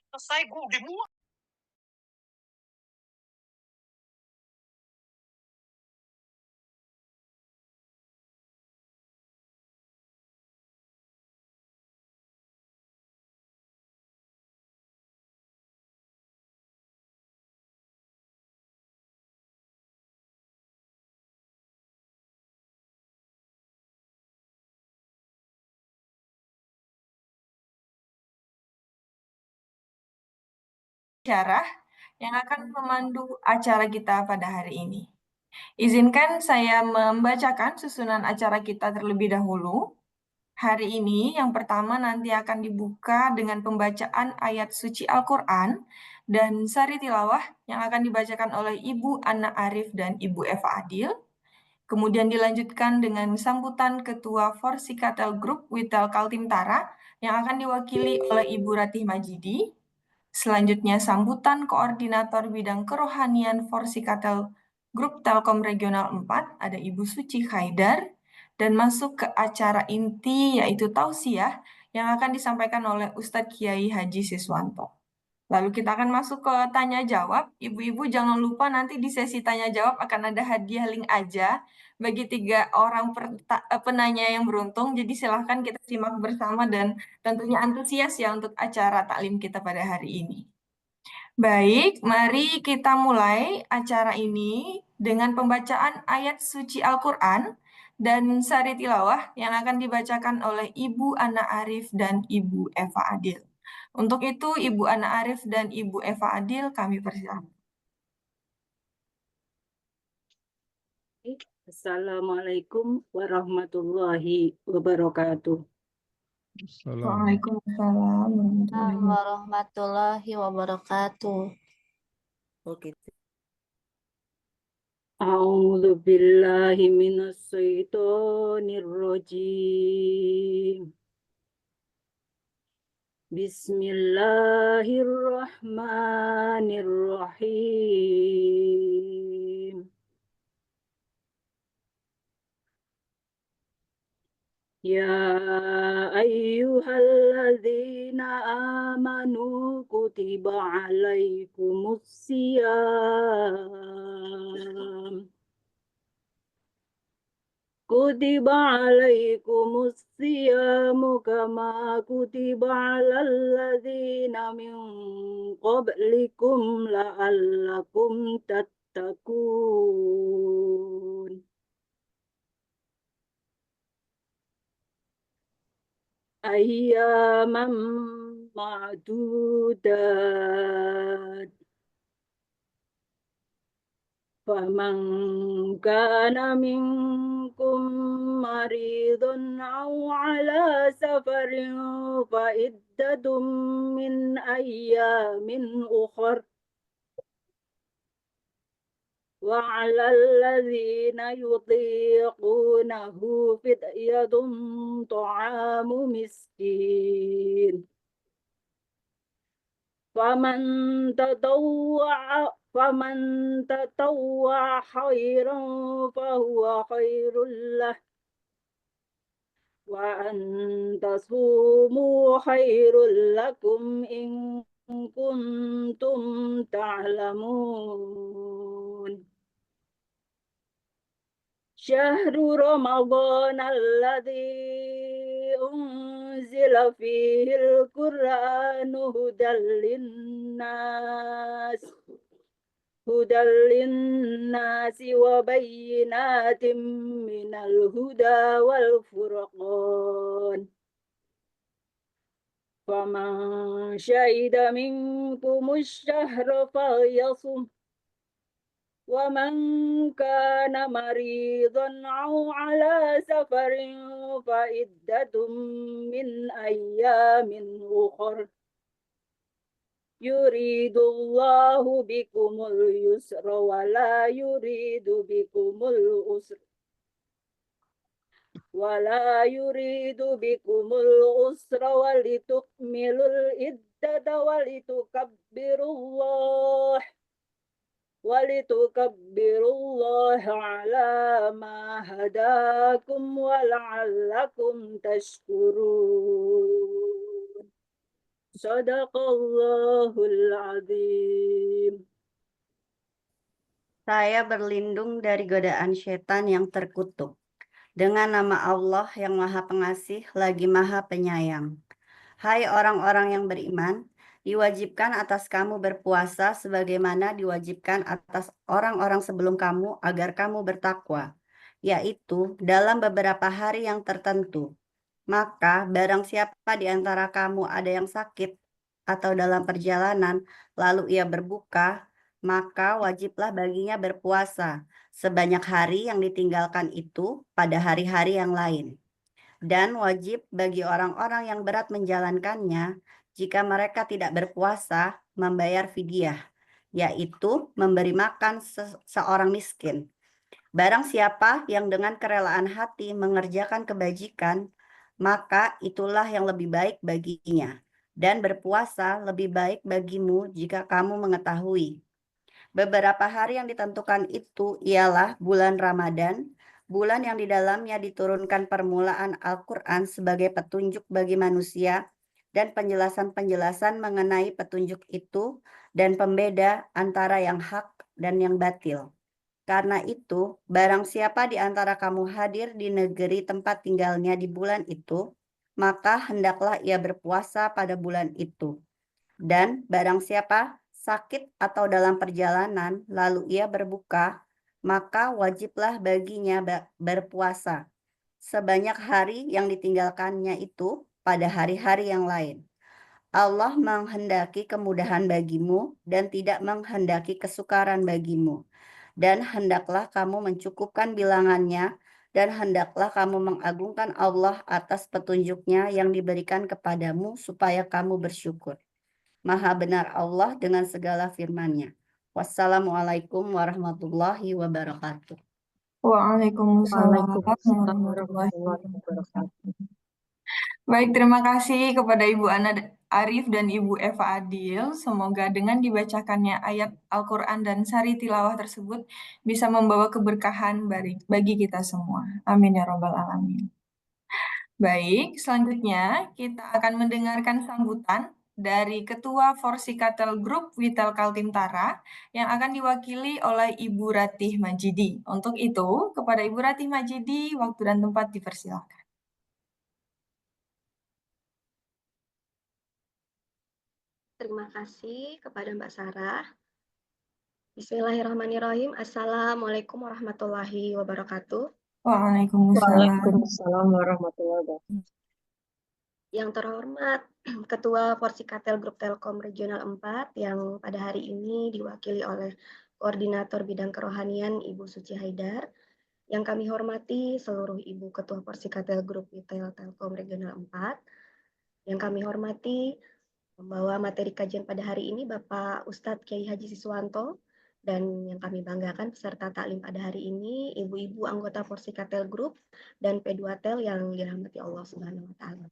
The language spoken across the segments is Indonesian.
selesai gue udah muak. Syarah yang akan memandu acara kita pada hari ini. Izinkan saya membacakan susunan acara kita terlebih dahulu. Hari ini yang pertama nanti akan dibuka dengan pembacaan ayat suci Al-Quran dan sari tilawah yang akan dibacakan oleh Ibu Anna Arif dan Ibu Eva Adil. Kemudian dilanjutkan dengan sambutan Ketua Forsikatel Group Witel Kaltimtara yang akan diwakili oleh Ibu Ratih Majidi. Selanjutnya sambutan Koordinator Bidang Kerohanian Forsikatel Grup Telkom Regional 4, ada Ibu Suci Haidar, dan masuk ke acara inti yaitu tausiah yang akan disampaikan oleh Ustadz Kiai Haji Siswanto. Lalu kita akan masuk ke tanya jawab. Ibu-ibu jangan lupa nanti di sesi tanya jawab akan ada hadiah link aja bagi 3 orang penanya yang beruntung. Jadi silahkan kita simak bersama dan tentunya antusias ya untuk acara taklim kita pada hari ini. Baik, mari kita mulai acara ini dengan pembacaan ayat suci Al-Quran dan sari tilawah yang akan dibacakan oleh Ibu Ana Arif dan Ibu Eva Adil. Untuk itu, Ibu Ana Arif dan Ibu Eva Adil kami persilakan. Assalamualaikum warahmatullahi wabarakatuh. Waalaikumsalam warahmatullahi wabarakatuh. Oke. A'udzu billahi minasyaitonir rajim. Bismillahirrahmanirrahim. Ya ayyuhalladzina amanu kutiba alaikumus siyam. Kutiba alaikumus siyamu kama kutiba alal ladzina min qablikum la'allakum tattaqun. Ayyaman ma'dudat. Faman kana minkum maridun aw ala safarin fa iddatum min ayyamin ukhar. Wa 'alal ladzina yutiqunahu fidyatun ta'amu miskin. Faman tatawwa khairan fahuwa khairul lah. Wa an tasumu khairul lakum in kuntum ta'lamun. Syahru Ramadan alladzi unzila fihi al-Qur'anu hudal linnasi wa bayyinatin minal huda wal furqan. Faman syahida minkumus syahra falyasum. ومن كان مريضا أو على سفر فعدة من أيام أخر يريد الله بكم اليسر ولا يريد بكم العسر ولتكملوا العدة ولتكبروا الله على ما هداكم ولعلكم تشكرون. Sadaqallahul azim. Saya berlindung dari godaan setan yang terkutuk. Dengan nama Allah yang Maha Pengasih lagi Maha Penyayang. Hai orang-orang yang beriman, diwajibkan atas kamu berpuasa sebagaimana diwajibkan atas orang-orang sebelum kamu agar kamu bertakwa, yaitu dalam beberapa hari yang tertentu. Maka barang siapa di antara kamu ada yang sakit atau dalam perjalanan, lalu ia berbuka, maka wajiblah baginya berpuasa sebanyak hari yang ditinggalkan itu pada hari-hari yang lain. Dan wajib bagi orang-orang yang berat menjalankannya, jika mereka tidak berpuasa, membayar fidyah, yaitu memberi makan seorang miskin. Barang siapa yang dengan kerelaan hati mengerjakan kebajikan, maka itulah yang lebih baik baginya. Dan berpuasa lebih baik bagimu jika kamu mengetahui. Beberapa hari yang ditentukan itu ialah bulan Ramadan, bulan yang di dalamnya diturunkan permulaan Al-Quran sebagai petunjuk bagi manusia dan penjelasan-penjelasan mengenai petunjuk itu dan pembeda antara yang hak dan yang batil. Karena itu, barang siapa di antara kamu hadir di negeri tempat tinggalnya di bulan itu, maka hendaklah ia berpuasa pada bulan itu. Dan barang siapa sakit atau dalam perjalanan, lalu ia berbuka, maka wajiblah baginya berpuasa sebanyak hari yang ditinggalkannya itu pada hari-hari yang lain. Allah menghendaki kemudahan bagimu dan tidak menghendaki kesukaran bagimu. Dan hendaklah kamu mencukupkan bilangannya, dan hendaklah kamu mengagungkan Allah atas petunjuknya yang diberikan kepadamu supaya kamu bersyukur. Maha benar Allah dengan segala firman-Nya. Wassalamualaikum warahmatullahi wabarakatuh. Waalaikumsalam Waalaikumsalam warahmatullahi warahmatullahi wabarakatuh. wabarakatuh. Baik, terima kasih kepada Ibu Ana Arif dan Ibu Eva Adil. Semoga dengan dibacakannya ayat Al-Quran dan sari tilawah tersebut bisa membawa keberkahan bagi kita semua. Amin ya Rabbal Alamin. Baik, selanjutnya kita akan mendengarkan sambutan dari Ketua Forsikatel Group Witel Kaltim-Tara yang akan diwakili oleh Ibu Ratih Majidi. Untuk itu, kepada Ibu Ratih Majidi, waktu dan tempat dipersilakan. Terima kasih kepada Mbak Sarah. Bismillahirrahmanirrahim. Assalamualaikum warahmatullahi wabarakatuh. Waalaikumsalam. Waalaikumsalam warahmatullahi wabarakatuh. Yang terhormat Ketua Forsikatel Grup Telkom Regional 4 yang pada hari ini diwakili oleh Koordinator Bidang Kerohanian Ibu Suci Haidar. Yang kami hormati seluruh Ibu Ketua Forsikatel Grup Retail Telkom Regional 4. Yang kami hormati membawa materi kajian pada hari ini Bapak Ustadz Kiai Haji Siswanto, dan yang kami banggakan peserta taklim pada hari ini ibu-ibu anggota Forsikatel Group dan P2Tel yang dirahmati Allah Subhanahu wa taala.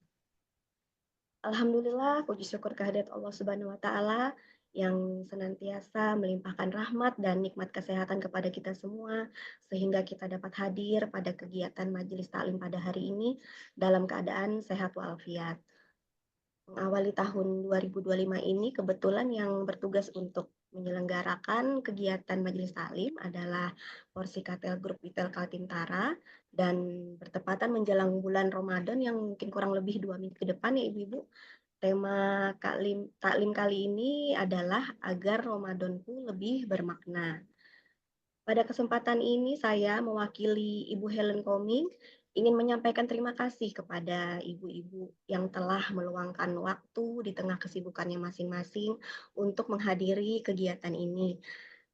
Alhamdulillah, puji syukur kehadirat Allah Subhanahu wa taala yang senantiasa melimpahkan rahmat dan nikmat kesehatan kepada kita semua sehingga kita dapat hadir pada kegiatan majelis taklim pada hari ini dalam keadaan sehat walafiat. Mengawali tahun 2025 ini kebetulan yang bertugas untuk menyelenggarakan kegiatan majelis taklim adalah Forsikatel Group Witel Kaltim-Tara, dan bertepatan menjelang bulan Ramadan yang mungkin kurang lebih 2 minggu ke depan ya Ibu-Ibu. Tema taklim kali ini adalah agar Ramadanku lebih bermakna. Pada kesempatan ini saya mewakili Ibu Helen Koming ingin menyampaikan terima kasih kepada ibu-ibu yang telah meluangkan waktu di tengah kesibukannya masing-masing untuk menghadiri kegiatan ini.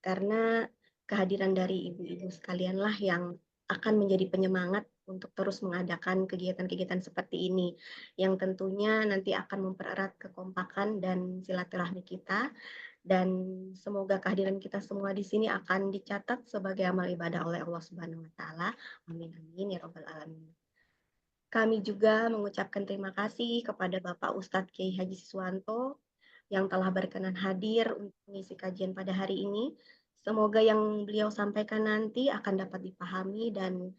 Karena kehadiran dari ibu-ibu sekalianlah yang akan menjadi penyemangat untuk terus mengadakan kegiatan-kegiatan seperti ini, yang tentunya nanti akan mempererat kekompakan dan silaturahmi kita. Dan semoga kehadiran kita semua di sini akan dicatat sebagai amal ibadah oleh Allah Subhanahu wa taala. Amin amin ya rabbal alamin. Kami juga mengucapkan terima kasih kepada Bapak Ustadz Kiai Haji Siswanto yang telah berkenan hadir untuk mengisi kajian pada hari ini. Semoga yang beliau sampaikan nanti akan dapat dipahami dan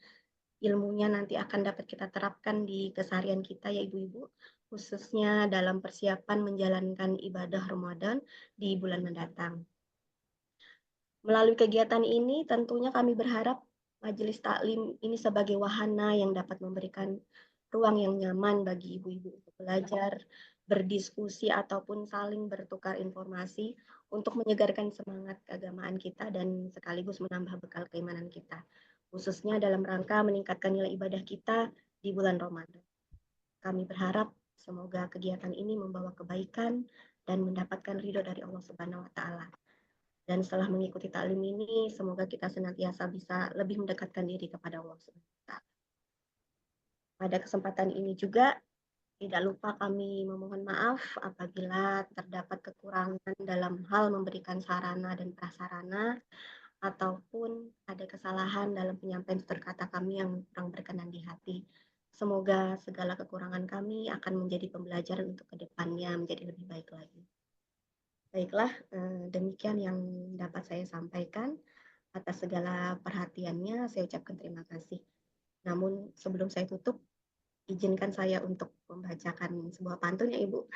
ilmunya nanti akan dapat kita terapkan di keseharian kita ya ibu-ibu, khususnya dalam persiapan menjalankan ibadah Ramadan di bulan mendatang. Melalui kegiatan ini tentunya kami berharap majelis taklim ini sebagai wahana yang dapat memberikan ruang yang nyaman bagi ibu-ibu untuk belajar, berdiskusi ataupun saling bertukar informasi untuk menyegarkan semangat keagamaan kita dan sekaligus menambah bekal keimanan kita, khususnya dalam rangka meningkatkan nilai ibadah kita di bulan Ramadan. Kami berharap semoga kegiatan ini membawa kebaikan dan mendapatkan ridho dari Allah Subhanahu wa Ta'ala. Dan setelah mengikuti taklim ini, semoga kita senantiasa bisa lebih mendekatkan diri kepada Allah Subhanahu wa Ta'ala. Pada kesempatan ini juga tidak lupa kami memohon maaf apabila terdapat kekurangan dalam hal memberikan sarana dan prasarana ataupun ada kesalahan dalam penyampaian tutur kata kami yang kurang berkenan di hati. Semoga segala kekurangan kami akan menjadi pembelajaran untuk kedepannya menjadi lebih baik lagi. Baiklah, demikian yang dapat saya sampaikan. Atas segala perhatiannya, saya ucapkan terima kasih. Namun sebelum saya tutup, izinkan saya untuk membacakan sebuah pantun ya Ibu.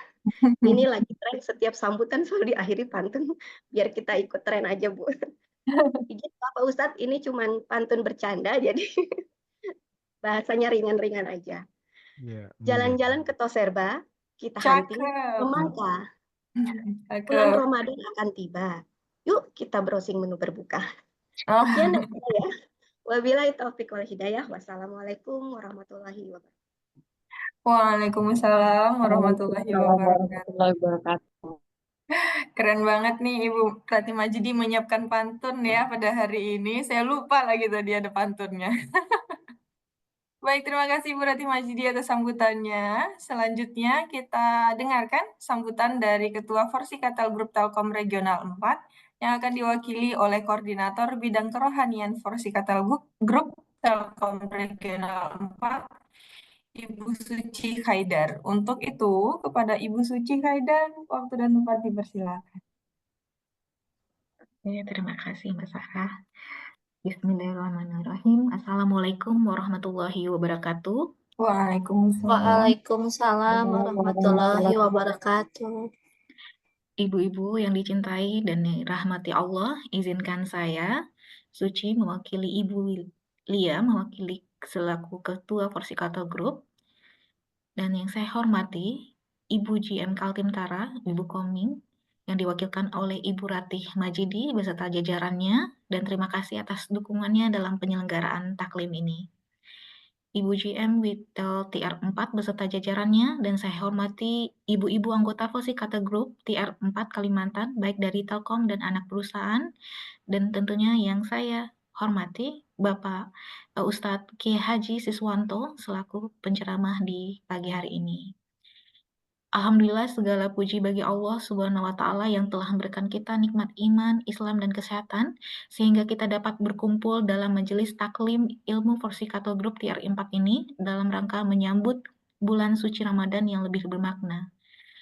Ini lagi tren setiap sambutan selalu diakhiri pantun, biar kita ikut tren aja Bu. Izin Pak Ustadz, ini cuman pantun bercanda, jadi bahasanya ringan-ringan aja. Ya, Jalan-jalan ke Toserba, kita hunting, Cakep. memangka, bulan Cakep. Ramadan akan tiba. Yuk kita browsing menu berbuka. Oh, Sekian dari saya. Wabillahi taufiq wal hidayah. Wassalamualaikum warahmatullahi wabarakatuh. Waalaikumsalam warahmatullahi Waalaikumsalam wabarakatuh. warahmatullahi wabarakatuh. Keren banget nih Ibu Rati Majidi menyiapkan pantun ya pada hari ini. Saya lupa lagi tadi ada pantunnya. Baik, terima kasih Ibu Rati Majidi atas sambutannya. Selanjutnya kita dengarkan sambutan dari Ketua Forsikatal Grup Telkom Regional 4 yang akan diwakili oleh Koordinator Bidang Kerohanian Forsikatal Grup Telkom Regional 4, Ibu Suci Haidar. Untuk itu, kepada Ibu Suci Haidar, waktu dan tempat dipersilakan. Ya, terima kasih Mbak Sarah. Bismillahirrahmanirrahim. Assalamualaikum warahmatullahi wabarakatuh. Waalaikumsalam. Waalaikumsalam warahmatullahi wabarakatuh. Ibu-ibu yang dicintai dan dirahmati Allah, izinkan saya, Suci, mewakili Ibu Lia, mewakili selaku Ketua Forsikatal Group, dan yang saya hormati, Ibu GM Kaltim Tara, Ibu Koming, yang diwakilkan oleh Ibu Ratih Majidi beserta jajarannya, dan terima kasih atas dukungannya dalam penyelenggaraan taklim ini. Ibu GM Witel TR4 beserta jajarannya, dan saya hormati ibu-ibu anggota Forsikatal Group TR4 Kalimantan, baik dari Telkom dan anak perusahaan, dan tentunya yang saya hormati Bapak Ustadz Kiai Haji Siswanto selaku penceramah di pagi hari ini. Alhamdulillah segala puji bagi Allah Subhanahu wa Ta'ala yang telah memberikan kita nikmat iman, Islam, dan kesehatan sehingga kita dapat berkumpul dalam majelis taklim ilmu Forsikatal Group TR4 ini dalam rangka menyambut bulan suci Ramadan yang lebih bermakna.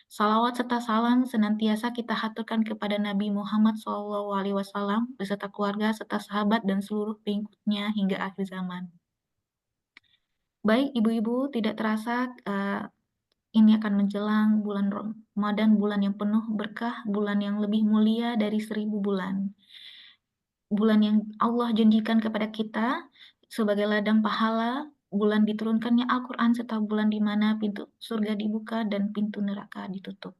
Salawat serta salam senantiasa kita haturkan kepada Nabi Muhammad SAW beserta keluarga serta sahabat dan seluruh pengikutnya hingga akhir zaman. Baik ibu-ibu, tidak terasa ini akan menjelang bulan Ramadan, bulan yang penuh berkah, bulan yang lebih mulia dari 1000 bulan. Bulan yang Allah janjikan kepada kita sebagai ladang pahala, bulan diturunkannya Al-Quran serta bulan di mana pintu surga dibuka dan pintu neraka ditutup.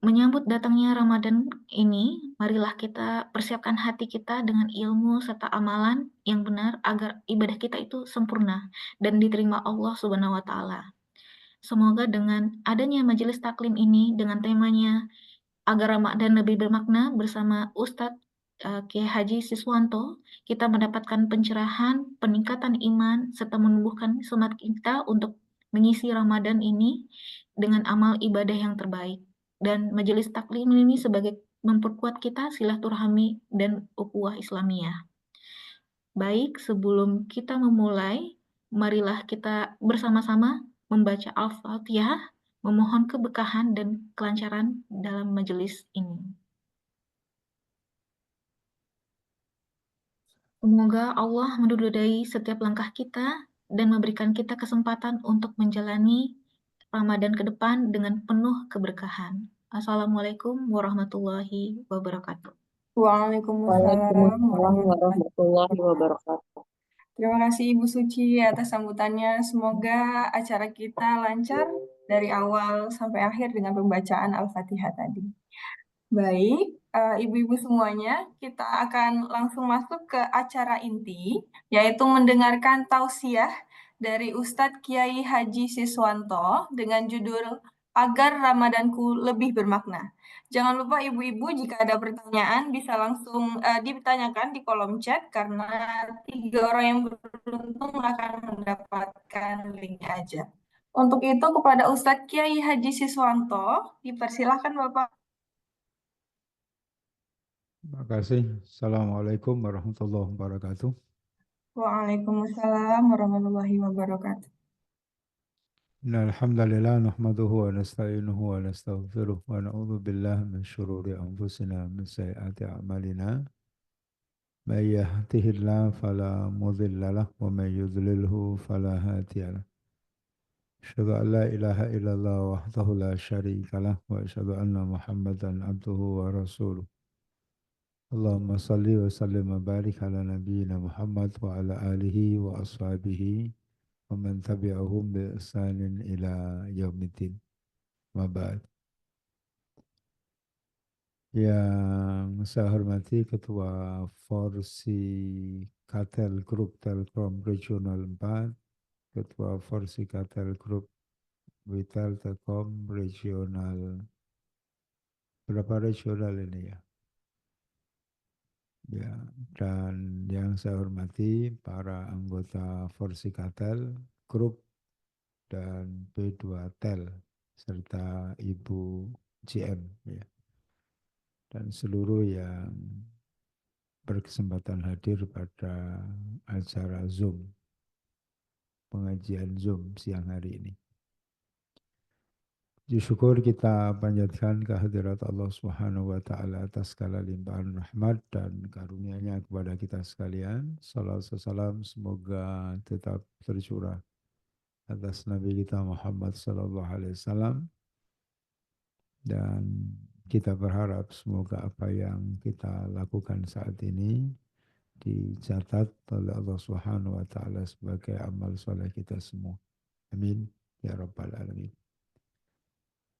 Menyambut datangnya Ramadan ini, marilah kita persiapkan hati kita dengan ilmu serta amalan yang benar agar ibadah kita itu sempurna dan diterima Allah Subhanahu wa Ta'ala. Semoga dengan adanya majelis taklim ini dengan temanya agar Ramadan lebih bermakna bersama Ustadz Kiai Haji Siswanto, kita mendapatkan pencerahan, peningkatan iman, serta menumbuhkan semangat kita untuk mengisi Ramadan ini dengan amal ibadah yang terbaik. Dan majelis taklim ini sebagai memperkuat kita silaturahmi dan ukhuwah Islamiyah. Baik, sebelum kita memulai, marilah kita bersama-sama membaca Al-Fatihah, memohon keberkahan dan kelancaran dalam majelis ini. Semoga Allah menudai setiap langkah kita dan memberikan kita kesempatan untuk menjalani Ramadan ke depan dengan penuh keberkahan. Assalamualaikum warahmatullahi wabarakatuh. Waalaikumsalam Waalaikumsalam warahmatullahi warahmatullahi wabarakatuh. Terima kasih Ibu Suci atas sambutannya. Semoga acara kita lancar dari awal sampai akhir dengan pembacaan Al-Fatihah tadi. Baik, ibu-ibu semuanya, kita akan langsung masuk ke acara inti, yaitu mendengarkan tausiah dari Ustadz Kiai Haji Siswanto dengan judul Agar Ramadanku Lebih Bermakna. Jangan lupa ibu-ibu jika ada pertanyaan bisa langsung ditanyakan di kolom chat karena 3 orang yang beruntung akan mendapatkan link aja. Untuk itu kepada Ustadz Kiai Haji Siswanto, dipersilahkan Bapak. Terima kasih. Assalamualaikum warahmatullahi wabarakatuh. Waalaikumsalam warahmatullahi wabarakatuh. Innal hamdalillah nahmaduhu wa nasta'inuhu wa nastaghfiruh wa na'udzu billahi min syururi anfusina min sayyiati a'malina. May yahdihillahu fala mudilla lahu wa may yudlilhu fala hadiya lahu. Asyhadu an la ilaha illallah wahdahu la syarika lahu wa asyhadu anna Muhammadan abduhu wa rasuluh. Allahumma salli wa sallim wa barik ala nabiyyina Muhammad wa ala alihi wa ashabihi wa man tabi'ahum bi ihsanin ila yaumiddin. Wa ba'd. Yang saya hormati Ketua Forsi Katel Group Telkom Regional 4, Ketua Forsi Katel Group Witel Telkom Regional, berapa regional ini ya? Ya, dan yang saya hormati para anggota Forsi Katel Group dan B2 Tel serta Ibu GM ya. Dan seluruh yang berkesempatan hadir pada acara Zoom, pengajian Zoom siang hari ini. Puji syukur kita panjatkan kehadirat Allah Subhanahu wa taala atas segala limpahan rahmat dan karunia-Nya kepada kita sekalian. Salam salam semoga tetap tercurah atas Nabi kita Muhammad sallallahu alaihi wasallam, dan kita berharap semoga apa yang kita lakukan saat ini dicatat oleh Allah Subhanahu wa taala sebagai amal soleh kita semua. Amin ya rabbal alamin.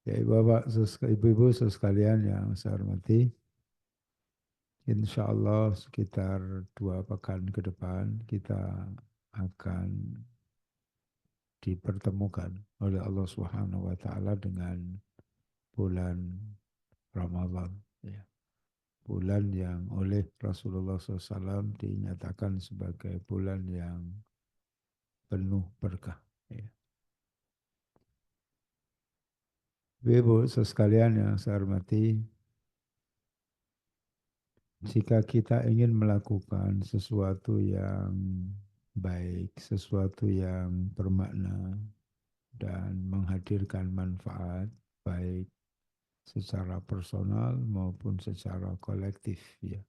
Ya ibu-ibu sekalian yang saya hormati, insya Allah sekitar 2 pekan ke depan kita akan dipertemukan oleh Allah Subhanahu wa taala dengan bulan Ramadan, ya. Bulan yang oleh Rasulullah SAW dinyatakan sebagai bulan yang penuh berkah. Ya. Ibu sekalian yang saya hormati, jika kita ingin melakukan sesuatu yang baik, sesuatu yang bermakna dan menghadirkan manfaat baik secara personal maupun secara kolektif ya.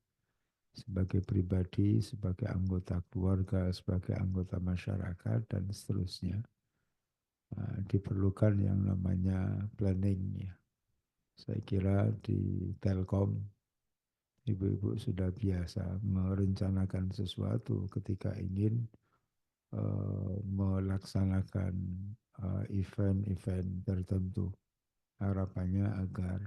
Sebagai pribadi, sebagai anggota keluarga, sebagai anggota masyarakat dan seterusnya. Diperlukan yang namanya planning ya. Saya kira di Telkom ibu-ibu sudah biasa merencanakan sesuatu ketika ingin melaksanakan event-event tertentu. Harapannya agar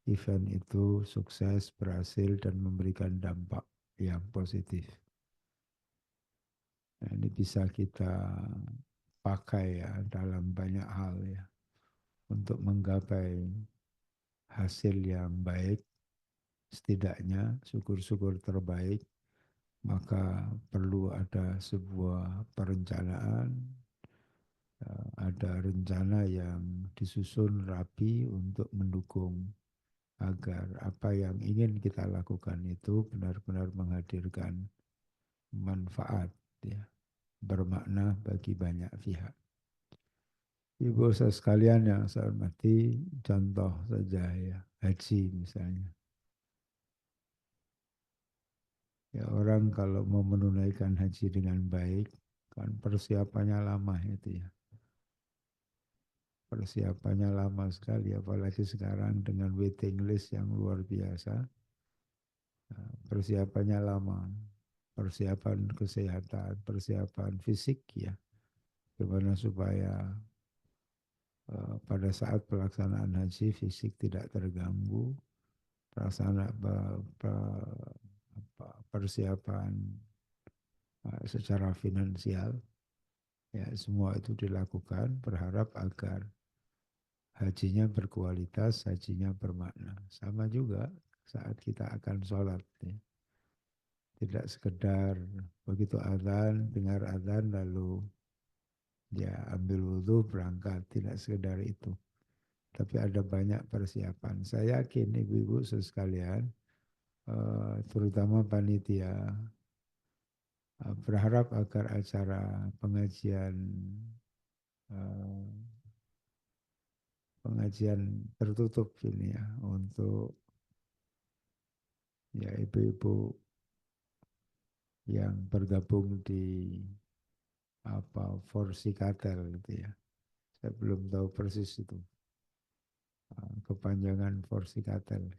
event itu sukses, berhasil, dan memberikan dampak yang positif. Nah, ini bisa kita pakai ya dalam banyak hal ya untuk menggapai hasil yang baik, setidaknya syukur-syukur terbaik, maka perlu ada sebuah perencanaan, ada rencana yang disusun rapi untuk mendukung agar apa yang ingin kita lakukan itu benar-benar menghadirkan manfaat ya, bermakna bagi banyak pihak. Ibu saya sekalian yang saya hormati, contoh saja ya, haji misalnya. Ya orang kalau mau menunaikan haji dengan baik, kan persiapannya lama itu ya. persiapannya lama sekali, apalagi sekarang dengan waiting list yang luar biasa. Persiapannya lama, persiapan kesehatan, persiapan fisik ya, gimana supaya pada saat pelaksanaan haji fisik tidak terganggu, persiapan secara finansial, ya semua itu dilakukan berharap agar hajinya berkualitas, hajinya bermakna. Sama juga saat kita akan sholat. Ya. Tidak sekedar begitu azan, dengar azan lalu ya ambil wudhu berangkat. Tidak sekedar itu. Tapi ada banyak persiapan. Saya yakin ibu-ibu sekalian, terutama panitia, berharap agar acara pengajian tertutup ini ya untuk ya ibu-ibu yang bergabung di Forsikatel gitu ya. Saya belum tahu persis itu kepanjangan Forsikatel.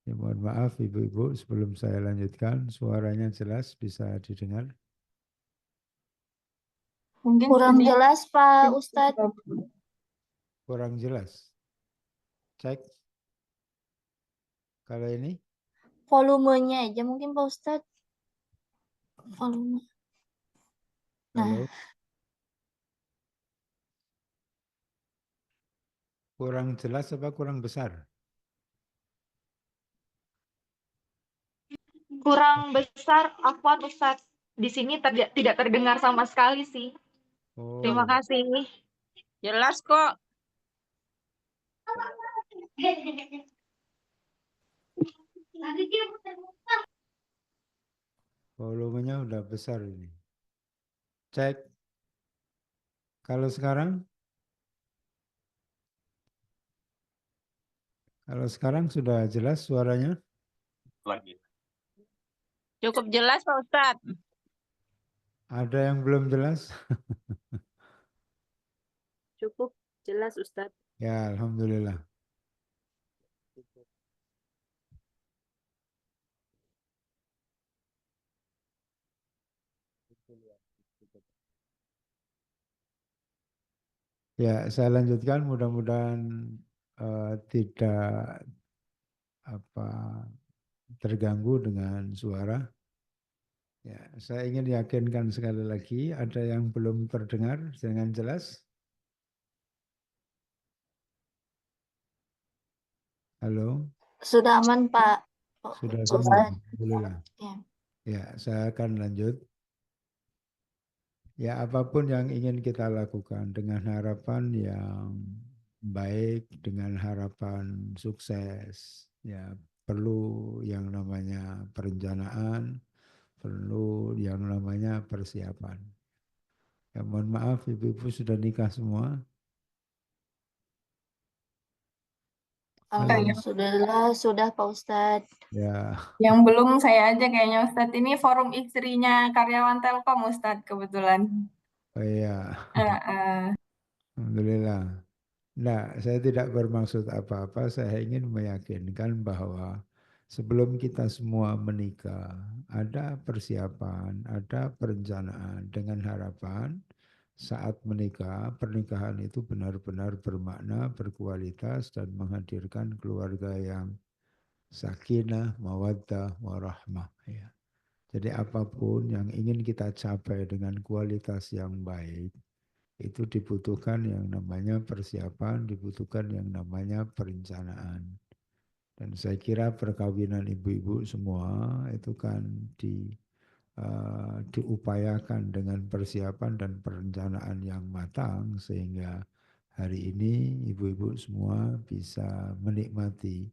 Ya, mohon maaf ibu-ibu sebelum saya lanjutkan, suaranya jelas bisa didengar? Mungkin Kurang sedikit jelas Pak Ustadz. Kurang jelas. Cek. Kalau ini? Volumenya aja mungkin Pak Ustadz. Volume. Halo. Nah, Kurang jelas apa kurang besar? Kurang besar, afwan Ustadz. Di sini tidak terdengar sama sekali sih. Oh. Terima kasih. Jelas kok. Volumenya udah besar ini. Cek. Kalau sekarang? Kalau sekarang sudah jelas suaranya? Cukup jelas Pak Ustadz. Ada yang belum jelas? Cukup jelas Ustadz. Ya, alhamdulillah. Ya, saya lanjutkan. Mudah-mudahan tidak terganggu dengan suara. Ya, saya ingin yakinkan sekali lagi, ada yang belum terdengar dengan jelas? Halo? sudah aman Pak. Sudah Ustadz. semua, alhamdulillah. Ya. Ya, saya akan lanjut. Ya, apapun yang ingin kita lakukan dengan harapan yang baik, dengan harapan sukses, ya perlu yang namanya perencanaan, perlu yang namanya persiapan. Ya, mohon maaf, ibu-ibu sudah nikah semua? Halo. Sudah Pak Ustadz. Ya, yang belum saya aja kayaknya Ustadz. Ini forum istrinya karyawan Telkom Ustadz kebetulan. oh iya, Heeh. alhamdulillah. Nah, saya tidak bermaksud apa-apa, saya ingin meyakinkan bahwa sebelum kita semua menikah, ada persiapan, ada perencanaan dengan harapan saat menikah, pernikahan itu benar-benar bermakna, berkualitas, dan menghadirkan keluarga yang sakinah, mawaddah, warahmah. Ya. Jadi apapun yang ingin kita capai dengan kualitas yang baik, itu dibutuhkan yang namanya persiapan, dibutuhkan yang namanya perencanaan. Dan saya kira perkawinan ibu-ibu semua itu kan diupayakan dengan persiapan dan perencanaan yang matang sehingga hari ini ibu-ibu semua bisa menikmati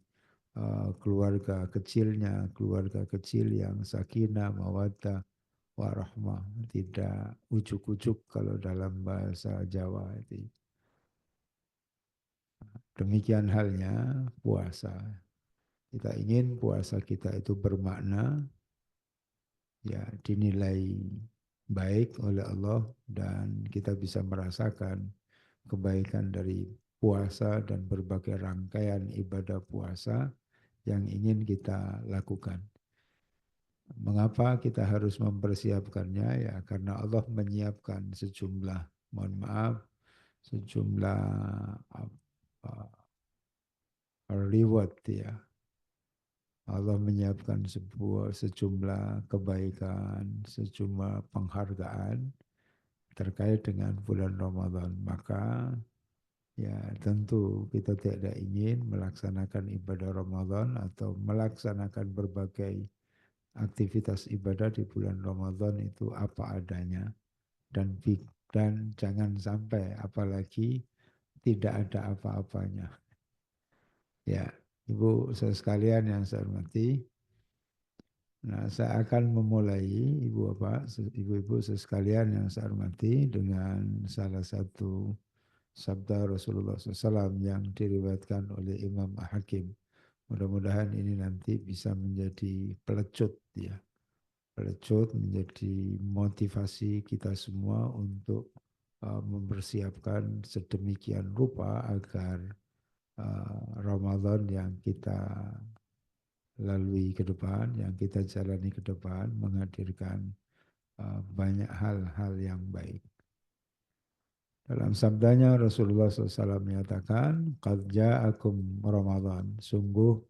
keluarga kecilnya, keluarga kecil yang sakinah, mawaddah, warahmah, tidak ujuk-ujuk kalau dalam bahasa Jawa itu. Demikian halnya puasa. Kita ingin puasa kita itu bermakna, ya dinilai baik oleh Allah dan kita bisa merasakan kebaikan dari puasa dan berbagai rangkaian ibadah puasa yang ingin kita lakukan. Mengapa kita harus mempersiapkannya? Ya karena Allah menyiapkan sejumlah, mohon maaf, sejumlah reward ya. Allah menyiapkan sejumlah kebaikan, sejumlah penghargaan terkait dengan bulan Ramadan. Maka ya tentu kita tidak ingin melaksanakan ibadah Ramadan atau melaksanakan berbagai aktivitas ibadah di bulan Ramadan itu apa adanya dan jangan sampai apalagi tidak ada apa-apanya. Ya, Ibu sekalian yang saya hormati, nah saya akan memulai ibu-ibu sekalian yang saya hormati dengan salah satu sabda Rasulullah SAW yang diriwayatkan oleh Imam Hakim. Mudah-mudahan ini nanti bisa menjadi pelecut ya. Pelecut menjadi motivasi kita semua untuk mempersiapkan sedemikian rupa agar Ramadan yang kita lalui ke depan, yang kita jalani ke depan menghadirkan banyak hal-hal yang baik. Dalam sabdanya Rasulullah SAW menyatakan, "Qad ja'akum Ramadan." Sungguh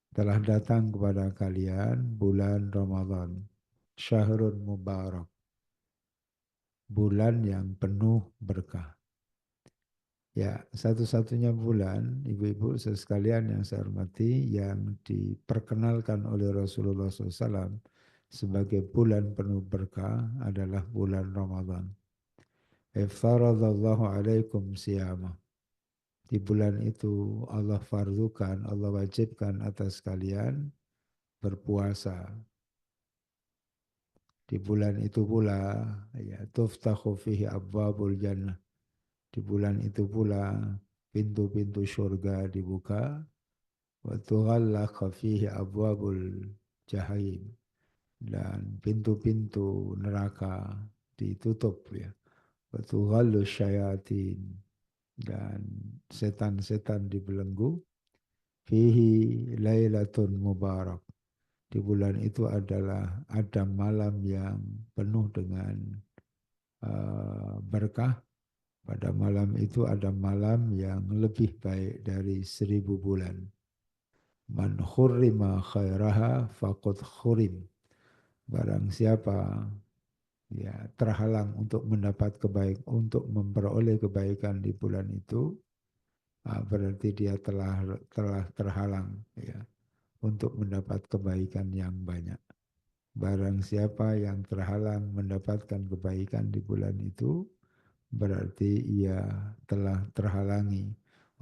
telah datang kepada kalian bulan Ramadan. Syahrun Mubarak. Bulan yang penuh berkah. Ya, satu-satunya bulan, ibu-ibu sekalian yang saya hormati, yang diperkenalkan oleh Rasulullah SAW sebagai bulan penuh berkah adalah bulan Ramadan. Iftaradallahu alaikum siyama. Di bulan itu Allah fardukan, Allah wajibkan atas kalian berpuasa. Di bulan itu pula ya tuftahu fihi abwabul jannah. Di bulan itu pula pintu-pintu surga dibuka. Wa tughallaqa fihi abwabul jahim. Dan pintu-pintu neraka ditutup ya. Wa tughallu syayatin. Dan setan-setan dibelenggu. Fihi lailatun mubarak. Di bulan itu ada malam yang penuh dengan berkah. Pada malam itu ada malam yang lebih baik dari 1000 bulan. Man khurrima khairaha faqad khurim. Barang siapa ya terhalang untuk mendapat untuk memperoleh kebaikan di bulan itu, berarti dia telah terhalang ya untuk mendapat kebaikan yang banyak. Barang siapa yang terhalang mendapatkan kebaikan di bulan itu, berarti ia telah terhalangi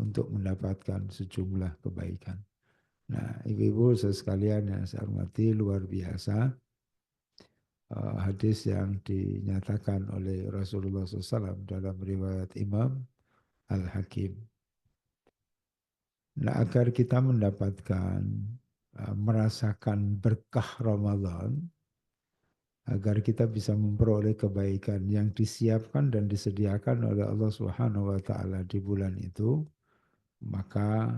untuk mendapatkan sejumlah kebaikan. Nah, ibu-ibu sekalian yang saya hormati, luar biasa hadis yang dinyatakan oleh Rasulullah SAW dalam riwayat Imam Al-Hakim. Nah, agar kita mendapatkan, merasakan berkah Ramadan, agar kita bisa memperoleh kebaikan yang disiapkan dan disediakan oleh Allah Subhanahu wa taala di bulan itu, maka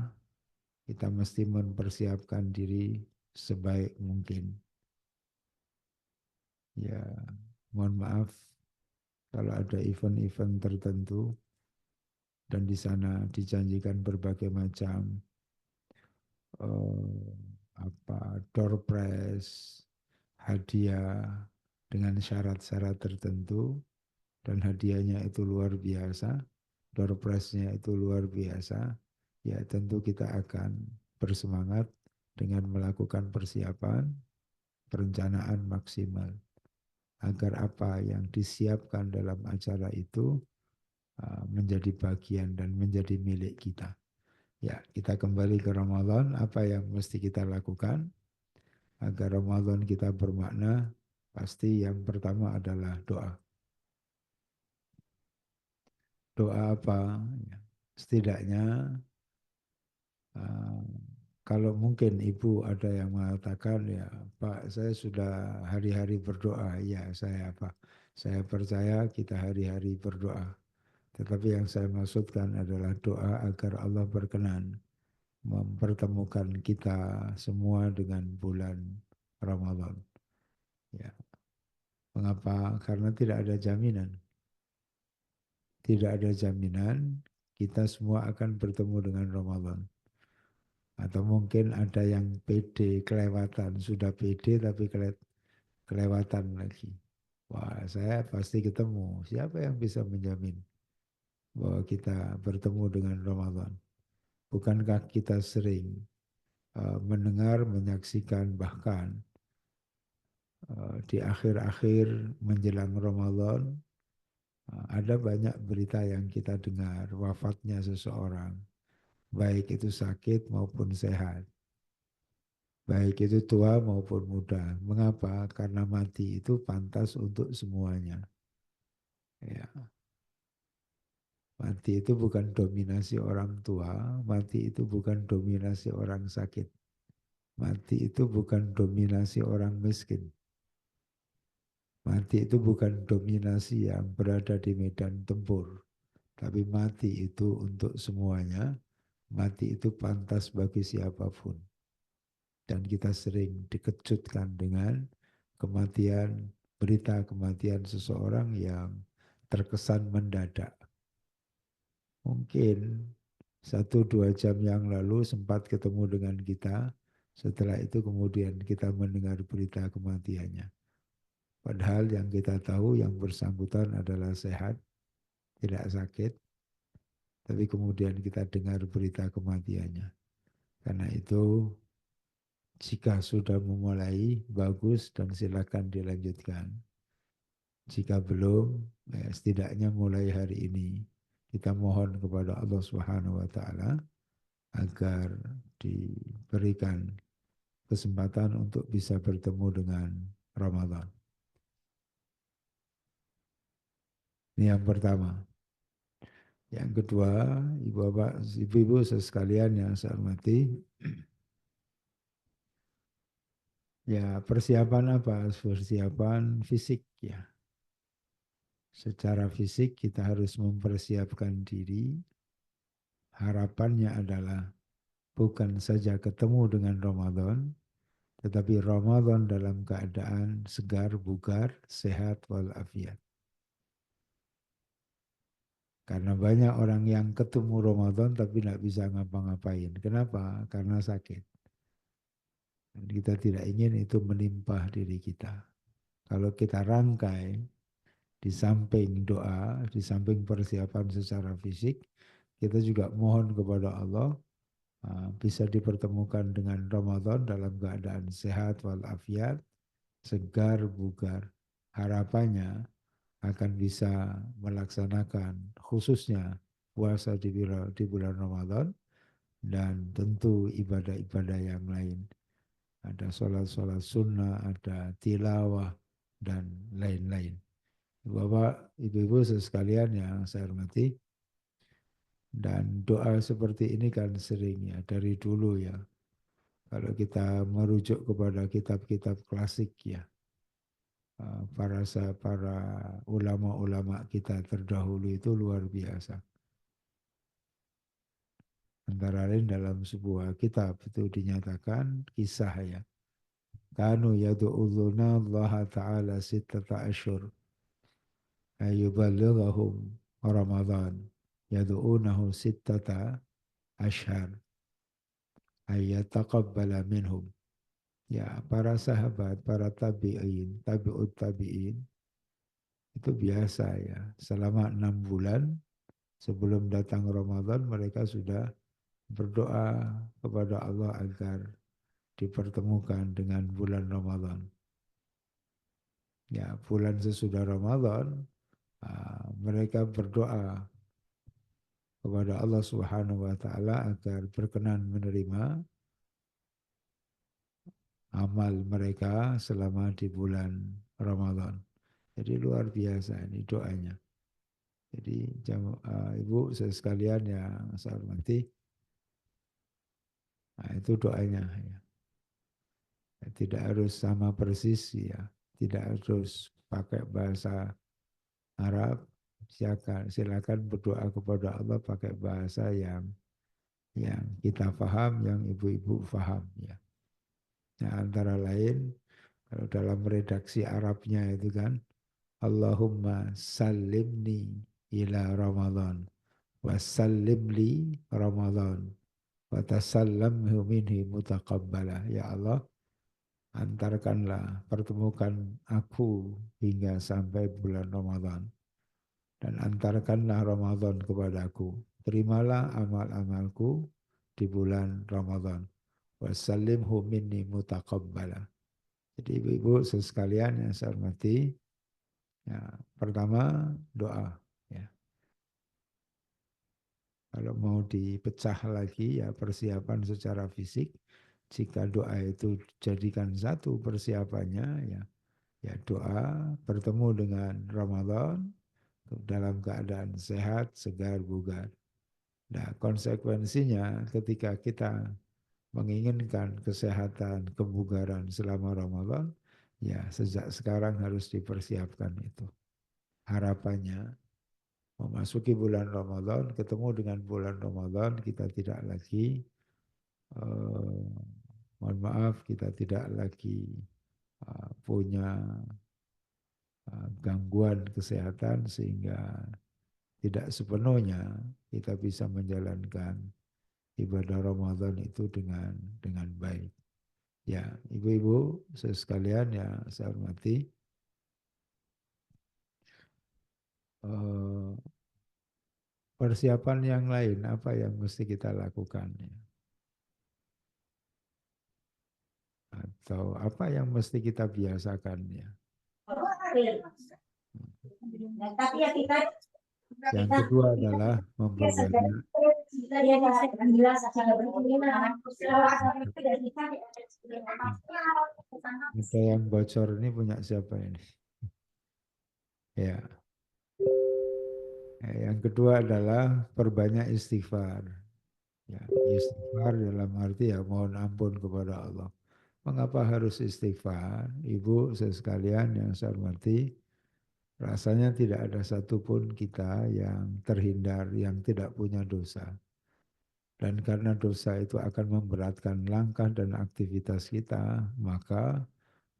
kita mesti mempersiapkan diri sebaik mungkin. Ya, mohon maaf kalau ada event-event tertentu dan di sana dijanjikan berbagai macam door prize, hadiah dengan syarat-syarat tertentu dan hadiahnya itu luar biasa, door prize-nya itu luar biasa, ya tentu kita akan bersemangat dengan melakukan persiapan, perencanaan maksimal agar apa yang disiapkan dalam acara itu menjadi bagian dan menjadi milik kita. Ya, kita kembali ke Ramadan, apa yang mesti kita lakukan agar Ramadan kita bermakna? Pasti yang pertama adalah doa. Doa apa? Ya, setidaknya Kalau mungkin Ibu ada yang mengatakan, ya Pak, saya sudah hari-hari berdoa. Ya, saya percaya kita hari-hari berdoa. Tetapi yang saya maksudkan adalah doa agar Allah berkenan mempertemukan kita semua dengan bulan Ramadan. Ya. Mengapa? Karena tidak ada jaminan. Tidak ada jaminan kita semua akan bertemu dengan Ramadan. Atau mungkin ada yang pede, kelewatan. Sudah pede tapi kelewatan lagi. Wah, saya pasti ketemu. Siapa yang bisa menjamin bahwa kita bertemu dengan Ramadan? Bukankah kita sering mendengar, menyaksikan, bahkan di akhir-akhir menjelang Ramadan, ada banyak berita yang kita dengar, wafatnya seseorang, baik itu sakit maupun sehat. Baik itu tua maupun muda. Mengapa? Karena mati itu pantas untuk semuanya. Ya. Mati itu bukan dominasi orang tua, mati itu bukan dominasi orang sakit. Mati itu bukan dominasi orang miskin. Mati itu bukan dominasi yang berada di medan tempur. Tapi mati itu untuk semuanya. Mati itu pantas bagi siapapun. Dan kita sering dikejutkan dengan kematian, berita kematian seseorang yang terkesan mendadak. Mungkin 1-2 jam yang lalu sempat ketemu dengan kita, setelah itu kemudian kita mendengar berita kematiannya. Padahal yang kita tahu yang bersangkutan adalah sehat, tidak sakit, tapi kemudian kita dengar berita kematiannya. Karena itu jika sudah memulai, bagus dan silakan dilanjutkan. Jika belum, setidaknya mulai hari ini kita mohon kepada Allah Subhanahu wa taala agar diberikan kesempatan untuk bisa bertemu dengan Ramadan. Ini yang pertama. Yang kedua, Ibu-Bapak, Ibu-Ibu sekalian yang saya hormati, ya persiapan apa? Persiapan fisik ya. Secara fisik kita harus mempersiapkan diri. Harapannya adalah bukan saja ketemu dengan Ramadan, tetapi Ramadan dalam keadaan segar, bugar, sehat walafiat. Karena banyak orang yang ketemu Ramadan tapi tidak bisa ngapa-ngapain. Kenapa? Karena sakit. Dan kita tidak ingin itu menimpa diri kita. Kalau kita rangkai, di samping doa, di samping persiapan secara fisik, kita juga mohon kepada Allah bisa dipertemukan dengan Ramadan dalam keadaan sehat walafiat, segar, bugar. Harapannya akan bisa melaksanakan khususnya puasa di bulan Ramadan dan tentu ibadah-ibadah yang lain. Ada sholat-sholat sunnah, ada tilawah, dan lain-lain. Bapak, Ibu-Ibu sekalian yang saya hormati, dan doa seperti ini kan sering ya dari dulu ya. Kalau kita merujuk kepada kitab-kitab klasik ya, para ulama-ulama kita terdahulu itu luar biasa. Antara lain dalam sebuah kitab itu dinyatakan kisah ya. Kanu yadu'udhuna Allah Ta'ala sittata asyur ayubalighahum Ramadan yadu'unahu sittata ashar ayyataqabbala minhum. Ya, para sahabat, para tabi'in, tabi'ut tabi'in, itu biasa ya. Selama 6 bulan sebelum datang Ramadan mereka sudah berdoa kepada Allah agar dipertemukan dengan bulan Ramadan. Ya, bulan sesudah Ramadan mereka berdoa kepada Allah Subhanahu wa taala agar berkenan menerima amal mereka selama di bulan Ramadan. Jadi luar biasa ini doanya. Jadi Ibu saya sekalian yang saya hormati, Nah, itu doanya ya. Tidak harus sama persis ya. Tidak harus pakai bahasa Arab. Silakan berdoa kepada Allah pakai bahasa yang kita paham, yang ibu-ibu paham ya. Nah, antara lain kalau dalam redaksi Arabnya itu kan Allahumma sallimni ila Ramadan wa sallimli Ramadan wa tasallamhu minhi mutaqabbala. Ya Allah, antarkanlah, pertemukan aku hingga sampai bulan Ramadan dan antarkanlah Ramadan kepadaku. Terimalah amal-amalku di bulan Ramadan. Wassalimhu minni mutaqabbala. Jadi ibu-ibu sekalian yang saya hormati, ya, pertama doa. Ya. Kalau mau dipecah lagi ya persiapan secara fisik. Jika doa itu jadikan satu persiapannya ya doa bertemu dengan Ramadan dalam keadaan sehat, segar, bugar. Nah, konsekuensinya ketika kita menginginkan kesehatan, kebugaran selama Ramadan, ya sejak sekarang harus dipersiapkan itu. Harapannya memasuki bulan Ramadan, ketemu dengan bulan Ramadan, kita tidak lagi, mohon maaf, kita tidak lagi punya gangguan kesehatan sehingga tidak sepenuhnya kita bisa menjalankan ibadah Ramadan itu dengan baik. Ya, ibu-ibu sekalian ya saya hormati, persiapan yang lain apa yang mesti kita lakukan ya? Atau apa yang mesti kita biasakan ya? Yang kedua adalah memperbanyak. Ada yang bocor ini punya siapa ini? Ya. Yang kedua adalah perbanyak istighfar. Ya, istighfar dalam arti ya mohon ampun kepada Allah. Mengapa harus istighfar? Ibu sekalian yang saya hormati, rasanya tidak ada satupun kita yang terhindar, yang tidak punya dosa. Dan karena dosa itu akan memberatkan langkah dan aktivitas kita, maka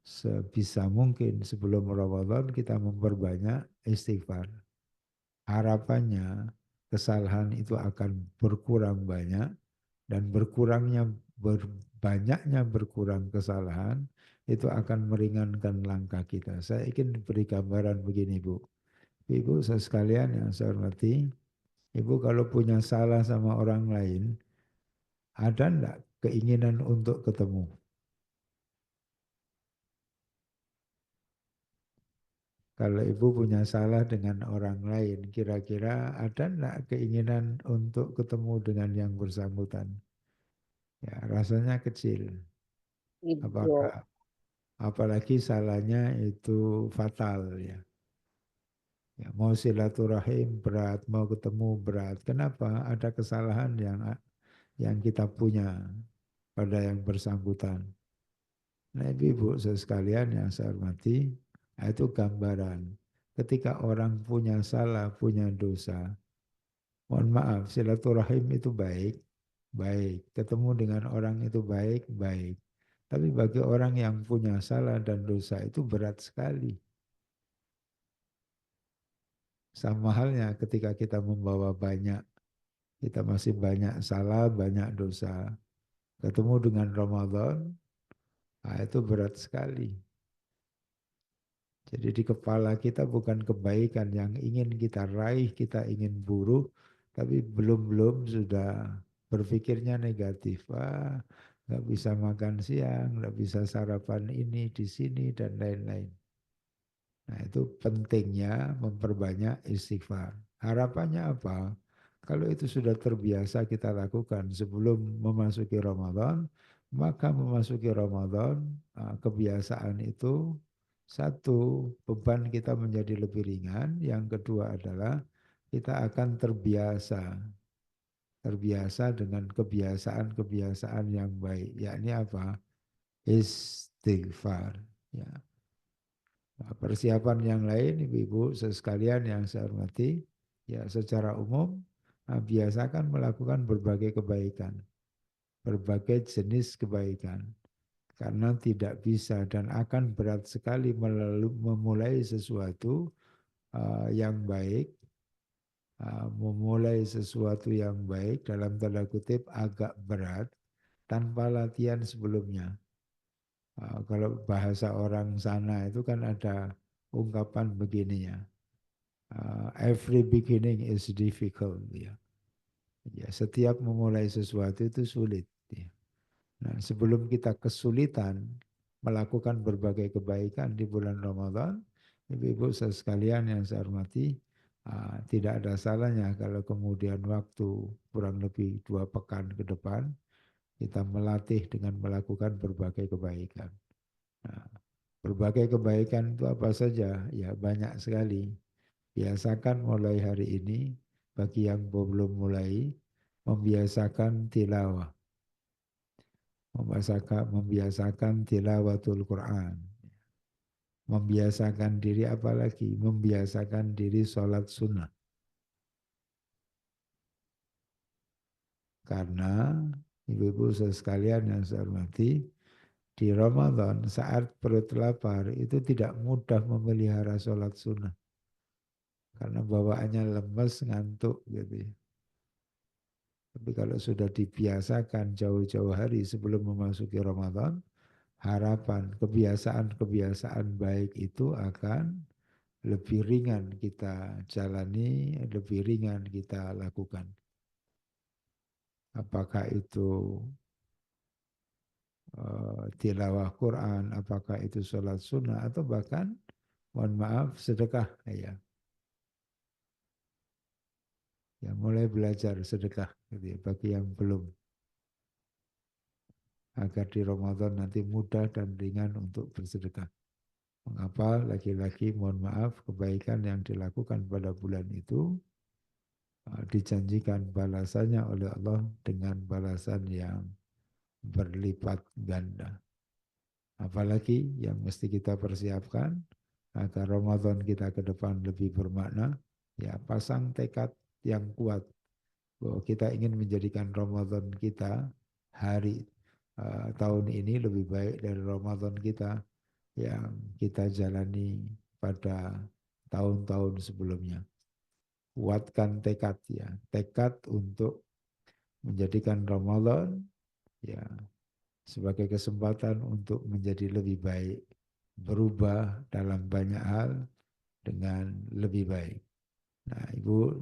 sebisa mungkin sebelum Ramadan kita memperbanyak istighfar. Harapannya kesalahan itu akan berkurang banyak dan banyaknya berkurang kesalahan itu akan meringankan langkah kita. Saya ingin beri gambaran begini Bu. Ibu sekalian yang saya hormati, Ibu kalau punya salah sama orang lain, ada enggak keinginan untuk ketemu? Kalau ibu punya salah dengan orang lain, kira-kira ada enggak keinginan untuk ketemu dengan yang bersangkutan? Ya, rasanya kecil. Apakah apalagi salahnya itu fatal ya. Ya, mau silaturahim berat, mau ketemu berat. Kenapa? Ada kesalahan yang kita punya pada yang bersangkutan. Nah, ibu sekalian yang saya hormati, itu gambaran. Ketika orang punya salah, punya dosa, mohon maaf, silaturahim itu baik, baik. Ketemu dengan orang itu baik, baik. Tapi bagi orang yang punya salah dan dosa itu berat sekali. Sama halnya ketika kita membawa banyak, kita masih banyak salah, banyak dosa. Ketemu dengan Ramadan, nah itu berat sekali. Jadi di kepala kita bukan kebaikan yang ingin kita raih, kita ingin buru, tapi belum sudah berpikirnya negatif. Nggak bisa makan siang, nggak bisa sarapan ini di sini dan lain-lain. Nah itu pentingnya memperbanyak istighfar. Harapannya apa? Kalau itu sudah terbiasa kita lakukan sebelum memasuki Ramadan, maka memasuki Ramadan kebiasaan itu satu, beban kita menjadi lebih ringan. Yang kedua adalah kita akan terbiasa terbiasa dengan kebiasaan-kebiasaan yang baik, yakni apa? Istighfar. Ya. Nah, persiapan yang lain, ibu-ibu sekalian yang saya hormati, ya secara umum biasakan melakukan berbagai kebaikan, berbagai jenis kebaikan, karena tidak bisa dan akan berat sekali memulai sesuatu yang baik, memulai sesuatu yang baik dalam tanda kutip agak berat tanpa latihan sebelumnya. Kalau bahasa orang sana itu kan ada ungkapan begini ya, every beginning is difficult. Ya. Ya, setiap memulai sesuatu itu sulit. Ya. Nah, sebelum kita kesulitan melakukan berbagai kebaikan di bulan Ramadan, ibu-ibu sekalian yang saya hormati, tidak ada salahnya kalau kemudian waktu kurang lebih 2 pekan ke depan, kita melatih dengan melakukan berbagai kebaikan. Nah, berbagai kebaikan itu apa saja? Ya banyak sekali. Biasakan mulai hari ini, bagi yang belum mulai, membiasakan tilawah. Membiasakan tilawatul Quran. Membiasakan diri apalagi? Membiasakan diri sholat sunnah. Karena ibu-ibu sekalian yang saya hormati, di Ramadan saat perut lapar itu tidak mudah memelihara sholat sunnah. Karena bawaannya lemes, ngantuk gitu ya. Tapi kalau sudah dibiasakan jauh-jauh hari sebelum memasuki Ramadan, harapan kebiasaan-kebiasaan baik itu akan lebih ringan kita jalani, lebih ringan kita lakukan. Apakah itu tilawah Quran, apakah itu sholat sunnah, atau bahkan, mohon maaf, sedekah. Ya, mulai belajar sedekah gitu ya, bagi yang belum. Agar di Ramadan nanti mudah dan ringan untuk bersedekah. Mengapa lagi-lagi mohon maaf kebaikan yang dilakukan pada bulan itu dijanjikan balasannya oleh Allah dengan balasan yang berlipat ganda. Apalagi yang mesti kita persiapkan agar Ramadan kita ke depan lebih bermakna, ya pasang tekad yang kuat bahwa kita ingin menjadikan Ramadan kita hari tahun ini lebih baik dari Ramadan kita yang kita jalani pada tahun-tahun sebelumnya. Kuatkan tekad ya, tekad untuk menjadikan Ramadan ya sebagai kesempatan untuk menjadi lebih baik, berubah dalam banyak hal dengan lebih baik. Nah, Ibu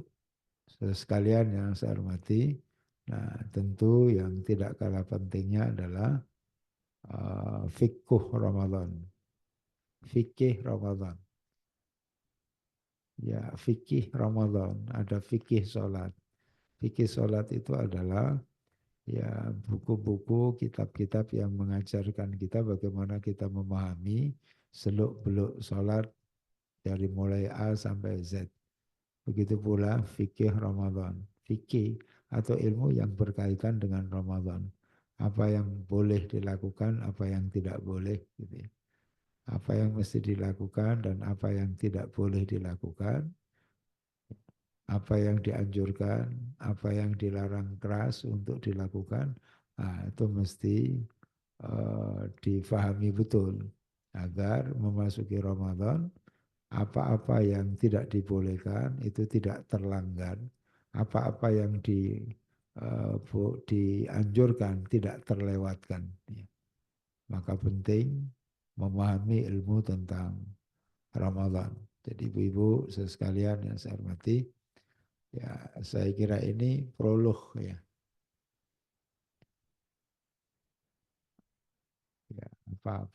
sekalian yang saya hormati, nah tentu yang tidak kalah pentingnya adalah fikih Ramadan. Fikih Ramadan. Ya, fikih Ramadan, ada fikih sholat. Fikih sholat itu adalah ya buku-buku, kitab-kitab yang mengajarkan kita bagaimana kita memahami seluk-beluk sholat dari mulai A sampai Z. Begitu pula fikih Ramadan. Fikih atau ilmu yang berkaitan dengan Ramadan. Apa yang boleh dilakukan, apa yang tidak boleh. Gitu ya. Apa yang mesti dilakukan dan apa yang tidak boleh dilakukan. Apa yang dianjurkan, apa yang dilarang keras untuk dilakukan. Nah, itu mesti difahami betul. Agar memasuki Ramadan, apa-apa yang tidak dibolehkan itu tidak terlanggar, apa-apa yang dianjurkan tidak terlewatkan. Maka penting memahami ilmu tentang Ramadan. Jadi ibu-ibu sekalian yang saya hormati, ya saya kira ini prolog ya. Ya,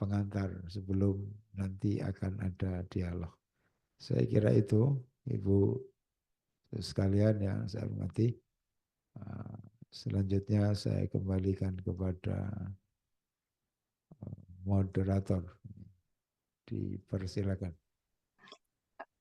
pengantar sebelum nanti akan ada dialog. Saya kira itu ibu sekalian yang saya hormati. Selanjutnya saya kembalikan kepada moderator. Dipersilakan.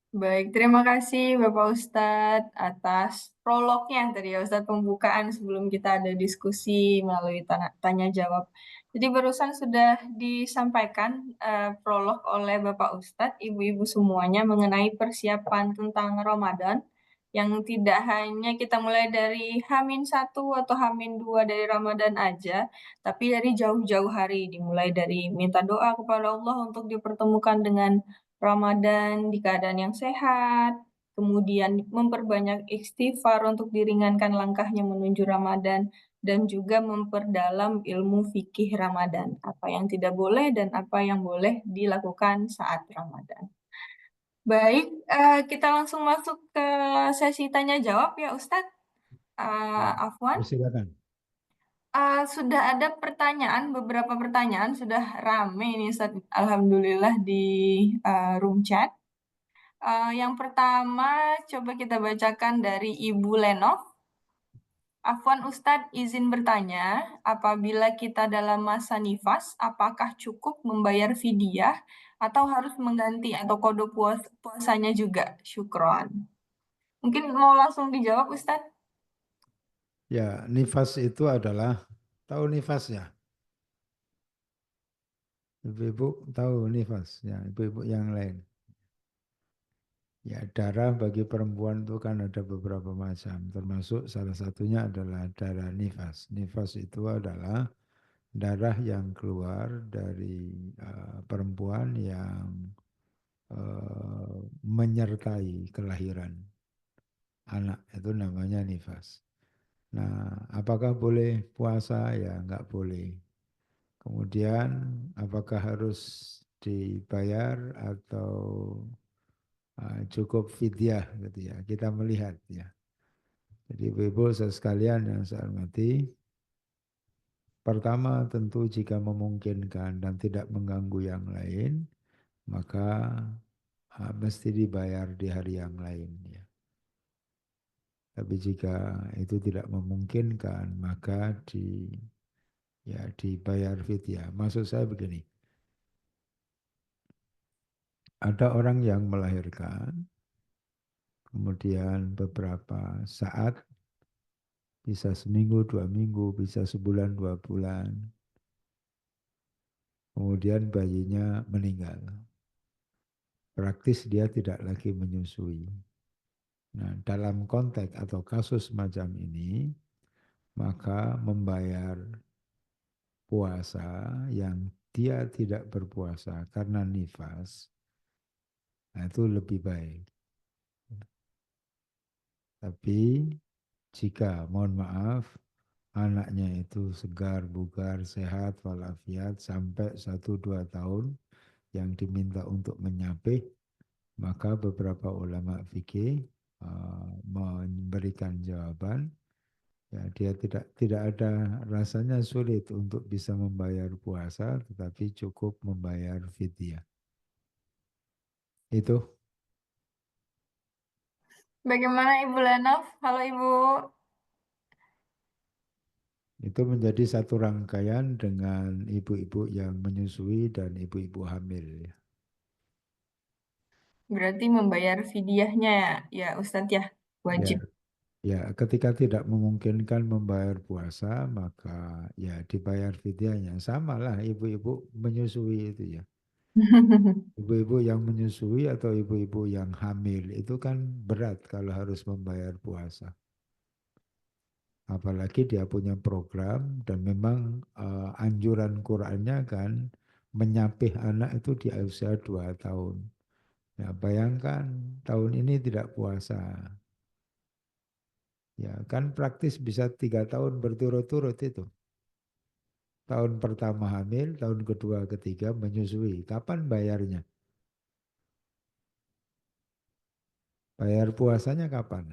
Baik, terima kasih Bapak Ustadz atas prolognya tadi ya Ustadz, pembukaan sebelum kita ada diskusi melalui tanya jawab. Jadi barusan sudah disampaikan prolog oleh Bapak Ustadz, ibu-ibu semuanya mengenai persiapan tentang Ramadan yang tidak hanya kita mulai dari H-1 atau H-2 dari Ramadan aja, tapi dari jauh-jauh hari, dimulai dari minta doa kepada Allah untuk dipertemukan dengan Ramadan di keadaan yang sehat, kemudian memperbanyak istighfar untuk diringankan langkahnya menuju Ramadan, dan juga memperdalam ilmu fikih Ramadan, apa yang tidak boleh dan apa yang boleh dilakukan saat Ramadan. Baik, kita langsung masuk ke sesi tanya jawab ya Ustadz. Afwan. Silakan. Sudah ada pertanyaan, beberapa pertanyaan sudah rame nih Ustadz, Alhamdulillah di room chat. Yang pertama, coba kita bacakan dari Ibu Lenov. Afwan Ustadz izin bertanya, apabila kita dalam masa nifas, apakah cukup membayar fidyah atau harus mengganti atau kode puasanya juga? Syukron. Mungkin mau langsung dijawab Ustadz? Ya, nifas itu adalah, tahu nifasnya? Ibu-ibu tahu nifas, ya, ibu-ibu yang lain. Ya, darah bagi perempuan itu kan ada beberapa macam, termasuk salah satunya adalah darah nifas. Nifas itu adalah darah yang keluar dari perempuan yang menyertai kelahiran anak, itu namanya nifas. Nah, apakah boleh puasa? Ya, enggak boleh. Kemudian, apakah harus dibayar atau cukup fidyah gitu ya. Kita melihat ya. Jadi ibu-ibu sekalian yang saya hormati, pertama tentu jika memungkinkan dan tidak mengganggu yang lain, maka mesti dibayar di hari yang lain ya. Tapi jika itu tidak memungkinkan, maka dibayar fidyah. Maksud saya begini, ada orang yang melahirkan, kemudian beberapa saat, bisa seminggu, 2 minggu, bisa sebulan, 2 bulan, kemudian bayinya meninggal. Praktis dia tidak lagi menyusui. Nah, dalam konteks atau kasus macam ini, maka membayar puasa yang dia tidak berpuasa karena nifas, nah itu lebih baik. Tapi jika, mohon maaf, anaknya itu segar, bugar, sehat, walafiat sampai 1-2 tahun yang diminta untuk menyapih, maka beberapa ulama fikih memberikan jawaban, ya dia tidak ada rasanya sulit untuk bisa membayar puasa, tetapi cukup membayar fidyah. Itu. Bagaimana Ibu Lenov? Halo Ibu. Itu menjadi satu rangkaian dengan ibu-ibu yang menyusui dan ibu-ibu hamil. Berarti membayar fidyahnya ya Ustadz ya, wajib. Ya, ketika tidak memungkinkan membayar puasa, maka ya dibayar fidyahnya. Sama lah ibu-ibu menyusui itu ya. Ibu-ibu yang menyusui atau ibu-ibu yang hamil itu kan berat kalau harus membayar puasa. Apalagi dia punya program dan memang anjuran Qur'annya kan menyapih anak itu di usia 2 tahun. Ya, bayangkan tahun ini tidak puasa. Ya, kan praktis bisa 3 tahun berturut-turut itu. Tahun pertama hamil, tahun kedua, ketiga menyusui. Kapan bayarnya? Bayar puasanya kapan?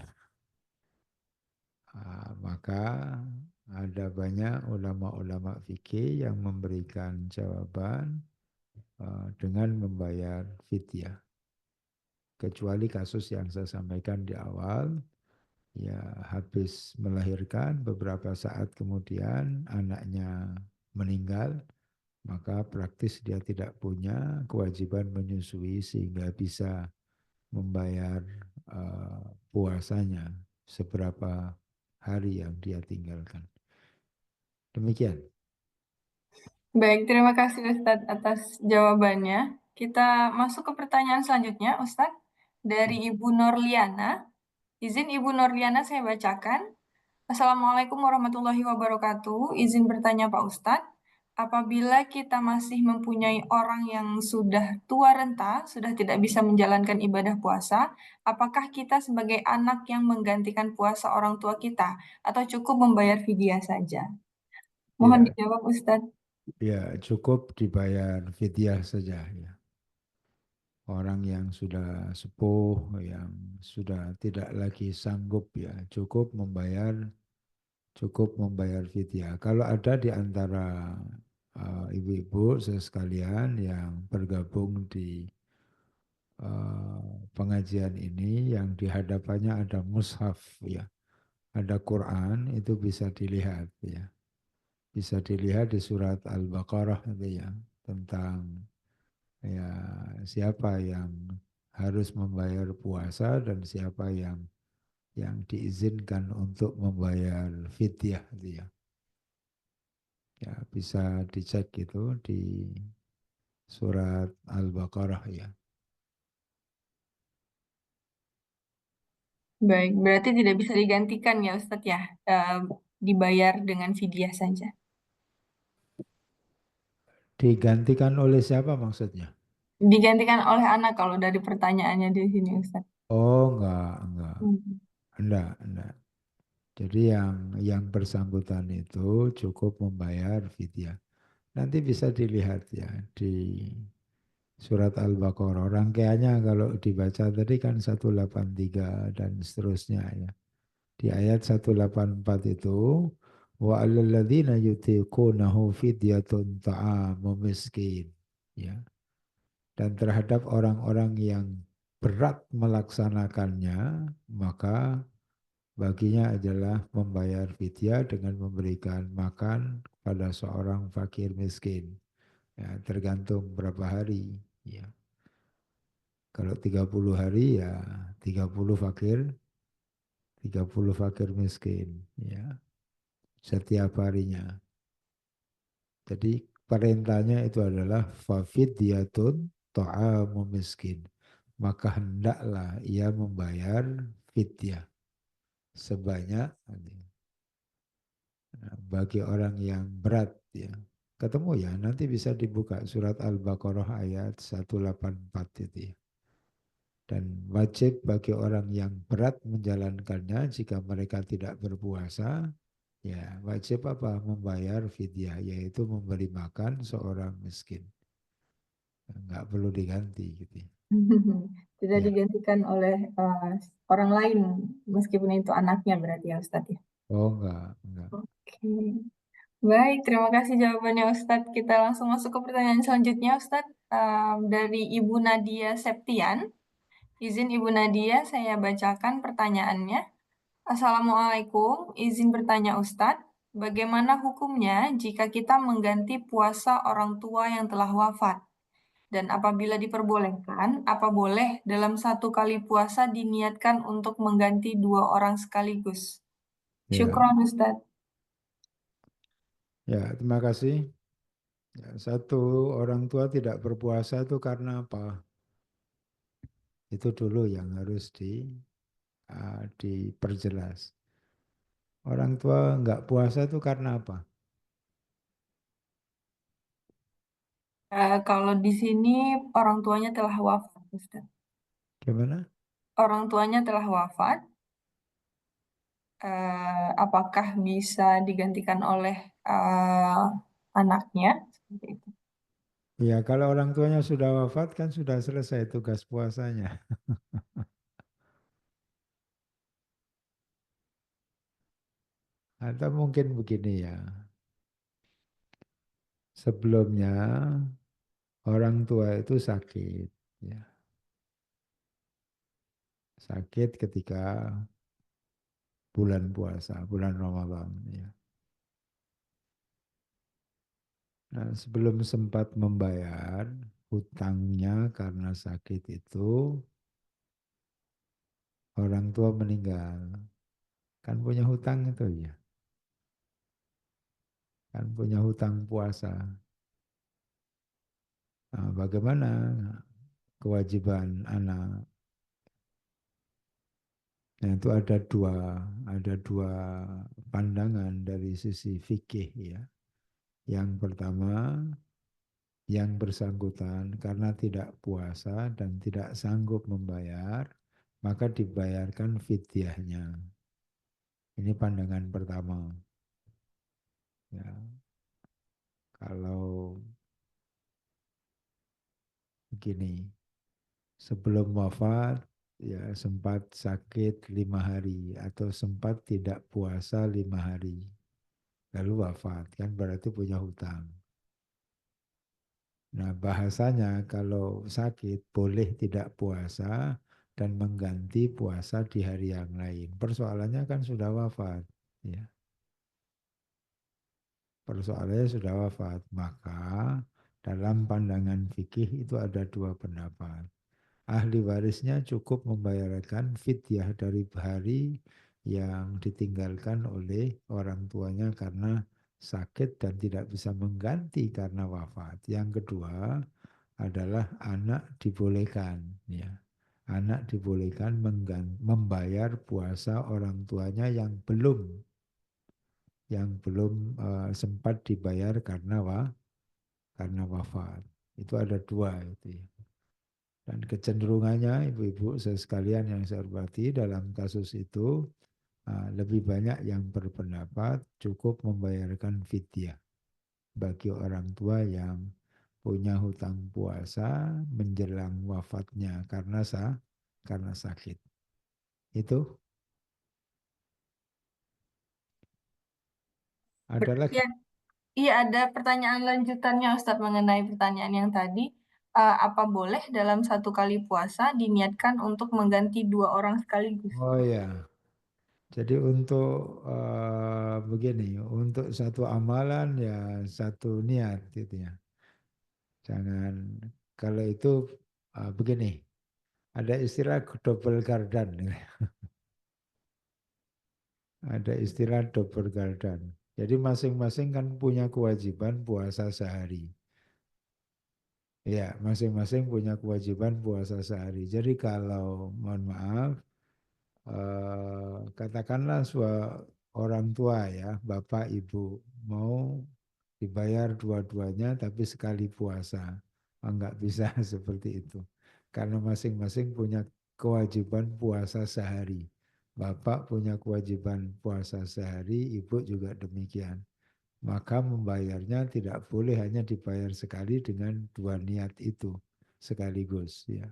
Maka ada banyak ulama-ulama fikih yang memberikan jawaban dengan membayar fidyah. Kecuali kasus yang saya sampaikan di awal, ya habis melahirkan beberapa saat kemudian anaknya meninggal, maka praktis dia tidak punya kewajiban menyusui sehingga bisa membayar puasanya seberapa hari yang dia tinggalkan. Demikian. Baik, terima kasih Ustadz atas jawabannya. Kita masuk ke pertanyaan selanjutnya, Ustadz. Dari Ibu Norliana. Izin Ibu Norliana saya bacakan. Assalamualaikum warahmatullahi wabarakatuh. Izin bertanya Pak Ustadz. Apabila kita masih mempunyai orang yang sudah tua renta, sudah tidak bisa menjalankan ibadah puasa, apakah kita sebagai anak yang menggantikan puasa orang tua kita atau cukup membayar fidyah saja? Mohon Ya, dijawab Ustadz. ya cukup dibayar fidyah saja ya. Orang yang sudah sepuh, yang sudah tidak lagi sanggup ya, cukup membayar fidyah. Kalau ada di antara ibu-ibu sekalian yang bergabung di pengajian ini yang di hadapannya ada mushaf ya, ada Quran, itu bisa dilihat ya. Bisa dilihat di surat Al-Baqarah itu ya, tentang ya siapa yang harus membayar puasa dan siapa yang diizinkan untuk membayar fidyah itu ya. Ya, bisa dicek gitu di surat Al-Baqarah ya. Baik, berarti tidak bisa digantikan ya Ustadz ya, dibayar dengan fidyah saja. Digantikan oleh siapa maksudnya? Digantikan oleh anak kalau dari pertanyaannya di sini Ustadz. Oh, enggak. Hmm. Enggak. Jadi yang bersangkutan itu cukup membayar fidyah. Nanti bisa dilihat ya di surat Al-Baqarah. Rangkaiannya kalau dibaca tadi kan 183 dan seterusnya ya. Di ayat 184 itu wa 'alal ladzina yutiqunahu fidyatun ta'amu miskin ya. Dan terhadap orang-orang yang berat melaksanakannya, maka baginya adalah membayar fidyah dengan memberikan makan pada seorang fakir miskin. Ya, tergantung berapa hari. Ya. Kalau 30 hari ya 30 fakir miskin. Ya, setiap harinya. Jadi perintahnya itu adalah fafidyatun ta'amu miskin. Maka hendaklah ia membayar fidyah sebanyak bagi orang yang berat ya. Ketemu ya, nanti bisa dibuka surat Al-Baqarah ayat 184 itu ya. Dan wajib bagi orang yang berat menjalankannya jika mereka tidak berpuasa, ya wajib apa? Membayar fidyah, yaitu memberi makan seorang miskin. Enggak perlu diganti gitu ya. Tidak Ya. digantikan oleh orang lain, meskipun itu anaknya berarti ya Ustadz ya. Oh enggak. Oke. Baik, terima kasih jawabannya Ustadz. Kita langsung masuk ke pertanyaan selanjutnya Ustadz. Dari Ibu Nadia Septian. Izin Ibu Nadia, saya bacakan pertanyaannya. Assalamualaikum, izin bertanya Ustadz. Bagaimana hukumnya jika kita mengganti puasa orang tua yang telah wafat? Dan apabila diperbolehkan, apa boleh dalam satu kali puasa diniatkan untuk mengganti dua orang sekaligus? Ya. Syukron Ustadz. Ya, terima kasih. Ya, satu, orang tua tidak berpuasa itu karena apa? Itu dulu yang harus diperjelas. Orang tua nggak puasa itu karena apa? Kalau di sini orang tuanya telah wafat, Ustadz. Gimana? Orang tuanya telah wafat, apakah bisa digantikan oleh anaknya? Seperti itu. Ya, kalau orang tuanya sudah wafat kan sudah selesai tugas puasanya. Atau mungkin begini ya. Sebelumnya orang tua itu sakit. Ya. Sakit ketika bulan puasa, bulan Ramadan. Ya. Nah, sebelum sempat membayar hutangnya karena sakit itu, orang tua meninggal, kan punya hutang itu ya, kan punya hutang puasa. Nah, bagaimana kewajiban anak? Nah, itu ada dua pandangan dari sisi fikih ya. Yang pertama, yang bersangkutan karena tidak puasa dan tidak sanggup membayar, maka dibayarkan fidyahnya. Ini pandangan pertama. Ya, kalau begini, sebelum wafat ya sempat sakit 5 hari atau sempat tidak puasa 5 hari, lalu wafat, kan berarti punya hutang. Nah, bahasanya kalau sakit boleh tidak puasa dan mengganti puasa di hari yang lain. Persoalannya kan sudah wafat, ya. Persoalannya sudah wafat, maka dalam pandangan fikih itu ada dua pendapat. Ahli warisnya cukup membayarkan fidyah dari hari yang ditinggalkan oleh orang tuanya karena sakit dan tidak bisa mengganti karena wafat. Yang kedua adalah anak dibolehkan, ya. Anak dibolehkan membayar puasa orang tuanya yang belum sempat dibayar karena wafat. Itu ada dua itu ya. Dan kecenderungannya ibu-ibu sekalian yang saya hormati dalam kasus itu lebih banyak yang berpendapat cukup membayarkan fidyah bagi orang tua yang punya hutang puasa menjelang wafatnya karena sakit. Itu ada lagi. Ya, iya ada pertanyaan lanjutannya Ustadz mengenai pertanyaan yang tadi. Apa boleh dalam satu kali puasa diniatkan untuk mengganti 2 orang sekaligus? Oh ya, jadi untuk begini, untuk satu amalan ya satu niat gitu ya. Jangan, kalau itu begini, ada istilah double gardan. Ada istilah double gardan. Jadi masing-masing kan punya kewajiban puasa sehari. Ya, masing-masing punya kewajiban puasa sehari. Jadi kalau, mohon maaf, katakanlah orang tua ya, bapak ibu mau dibayar dua-duanya tapi sekali puasa. Enggak bisa seperti itu. Karena masing-masing punya kewajiban puasa sehari. Bapak punya kewajiban puasa sehari, ibu juga demikian. Maka membayarnya tidak boleh hanya dibayar sekali dengan dua niat itu sekaligus ya.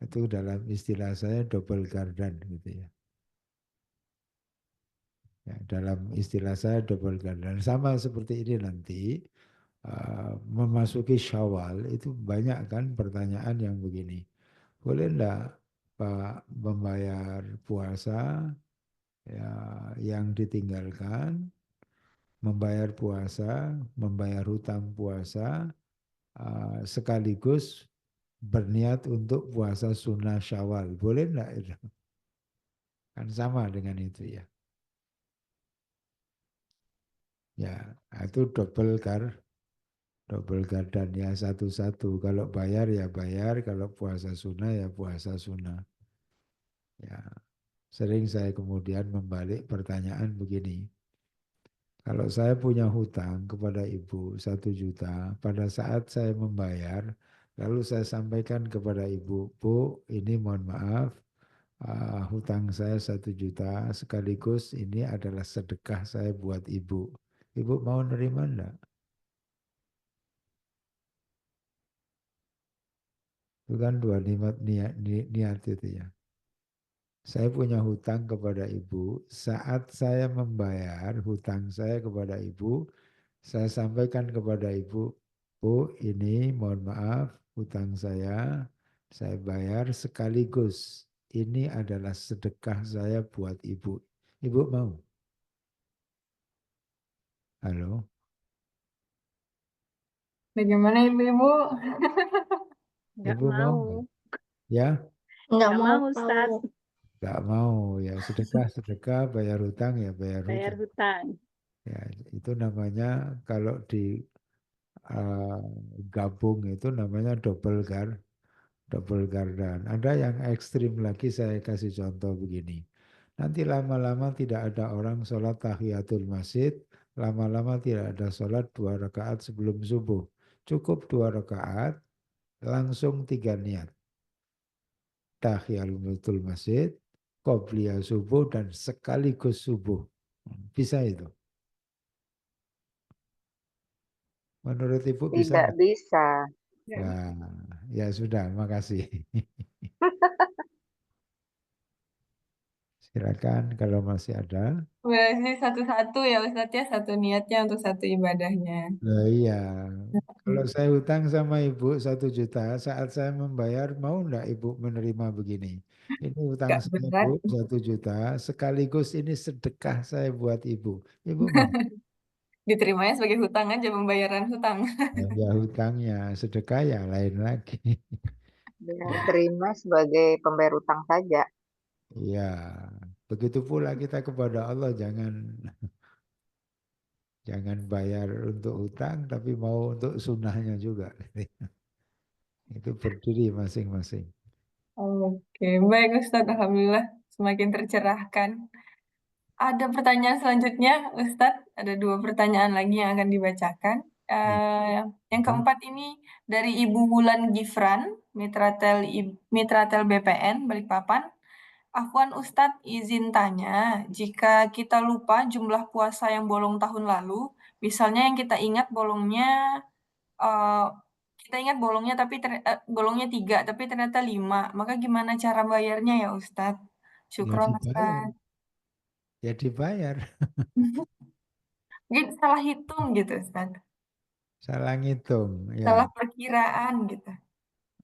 Itu dalam istilah saya double gardan gitu ya. Ya, dalam istilah saya double gardan. Sama seperti ini nanti memasuki Syawal itu banyak kan pertanyaan yang begini. Boleh enggak Pak membayar puasa ya, yang ditinggalkan, membayar puasa, membayar hutang puasa, sekaligus berniat untuk puasa sunnah Syawal. Boleh enggak itu? Kan sama dengan itu ya. Ya, itu double gardan ya satu-satu. Kalau bayar ya bayar, kalau puasa sunnah ya puasa sunnah. Ya, sering saya kemudian membalik pertanyaan begini. Kalau saya punya hutang kepada ibu 1 juta, pada saat saya membayar, lalu saya sampaikan kepada ibu, Bu, ini mohon maaf, hutang saya 1 juta, sekaligus ini adalah sedekah saya buat ibu. Ibu mau nerima enggak? Itu kan dua niat itu ya. Saya punya hutang kepada ibu, saat saya membayar hutang saya kepada ibu, saya sampaikan kepada ibu, Bu, ini mohon maaf hutang saya bayar sekaligus. Ini adalah sedekah saya buat ibu. Ibu mau? Halo? Bagaimana ibu-ibu? Nggak Ibu mau mau. nggak? Ya? Nggak Nggak mau mau, Ustadz. Pak. Nggak mau ya sedekah, bayar hutang ya bayar Bayar hutang. hutang. Ya, itu namanya kalau di gabung itu namanya double gardan. Ada yang ekstrim lagi saya kasih contoh begini. Nanti lama-lama tidak ada orang sholat tahiyatul masjid, lama-lama tidak ada sholat 2 rakaat sebelum subuh. Cukup 2 rakaat, langsung 3 niat. Tahiyatul masjid, qobliyah subuh, dan sekaligus subuh. Bisa itu. Menurut Ibu bisa Tidak nggak? bisa. Wah, ya sudah, makasih. Silakan kalau masih ada. Berarti satu-satu ya Ustadz ya, satu niatnya untuk satu ibadahnya. Nah, iya, kalau saya hutang sama Ibu 1 juta, saat saya membayar mau enggak Ibu menerima begini? Ini hutang Gak saya berat. Bu 1 juta, sekaligus ini sedekah saya buat Ibu. Ibu mau? Diterimanya sebagai hutang aja, pembayaran hutang. Ya hutangnya, sedekah ya lain lagi. Dia terima sebagai pembayar utang saja. Iya, begitu pula kita kepada Allah jangan bayar untuk hutang, tapi mau untuk sunnahnya juga. Itu berdiri masing-masing. Oke, baik Ustadz. Alhamdulillah semakin tercerahkan. Ada pertanyaan selanjutnya, Ustadz. Ada 2 pertanyaan lagi yang akan dibacakan. Ya. Yang keempat ini dari Ibu Wulan Gifran, Mitratel BPN, Balikpapan. Afwan Ustadz, izin tanya, jika kita lupa jumlah puasa yang bolong tahun lalu, misalnya yang kita ingat bolongnya, eh, bolongnya 3, tapi ternyata 5, maka gimana cara bayarnya ya Ustadz? Ya Syukron dibayar, Ustadz. ya dibayar. Mungkin salah hitung gitu Ustadz. Salah ngitung, ya. Salah perkiraan gitu.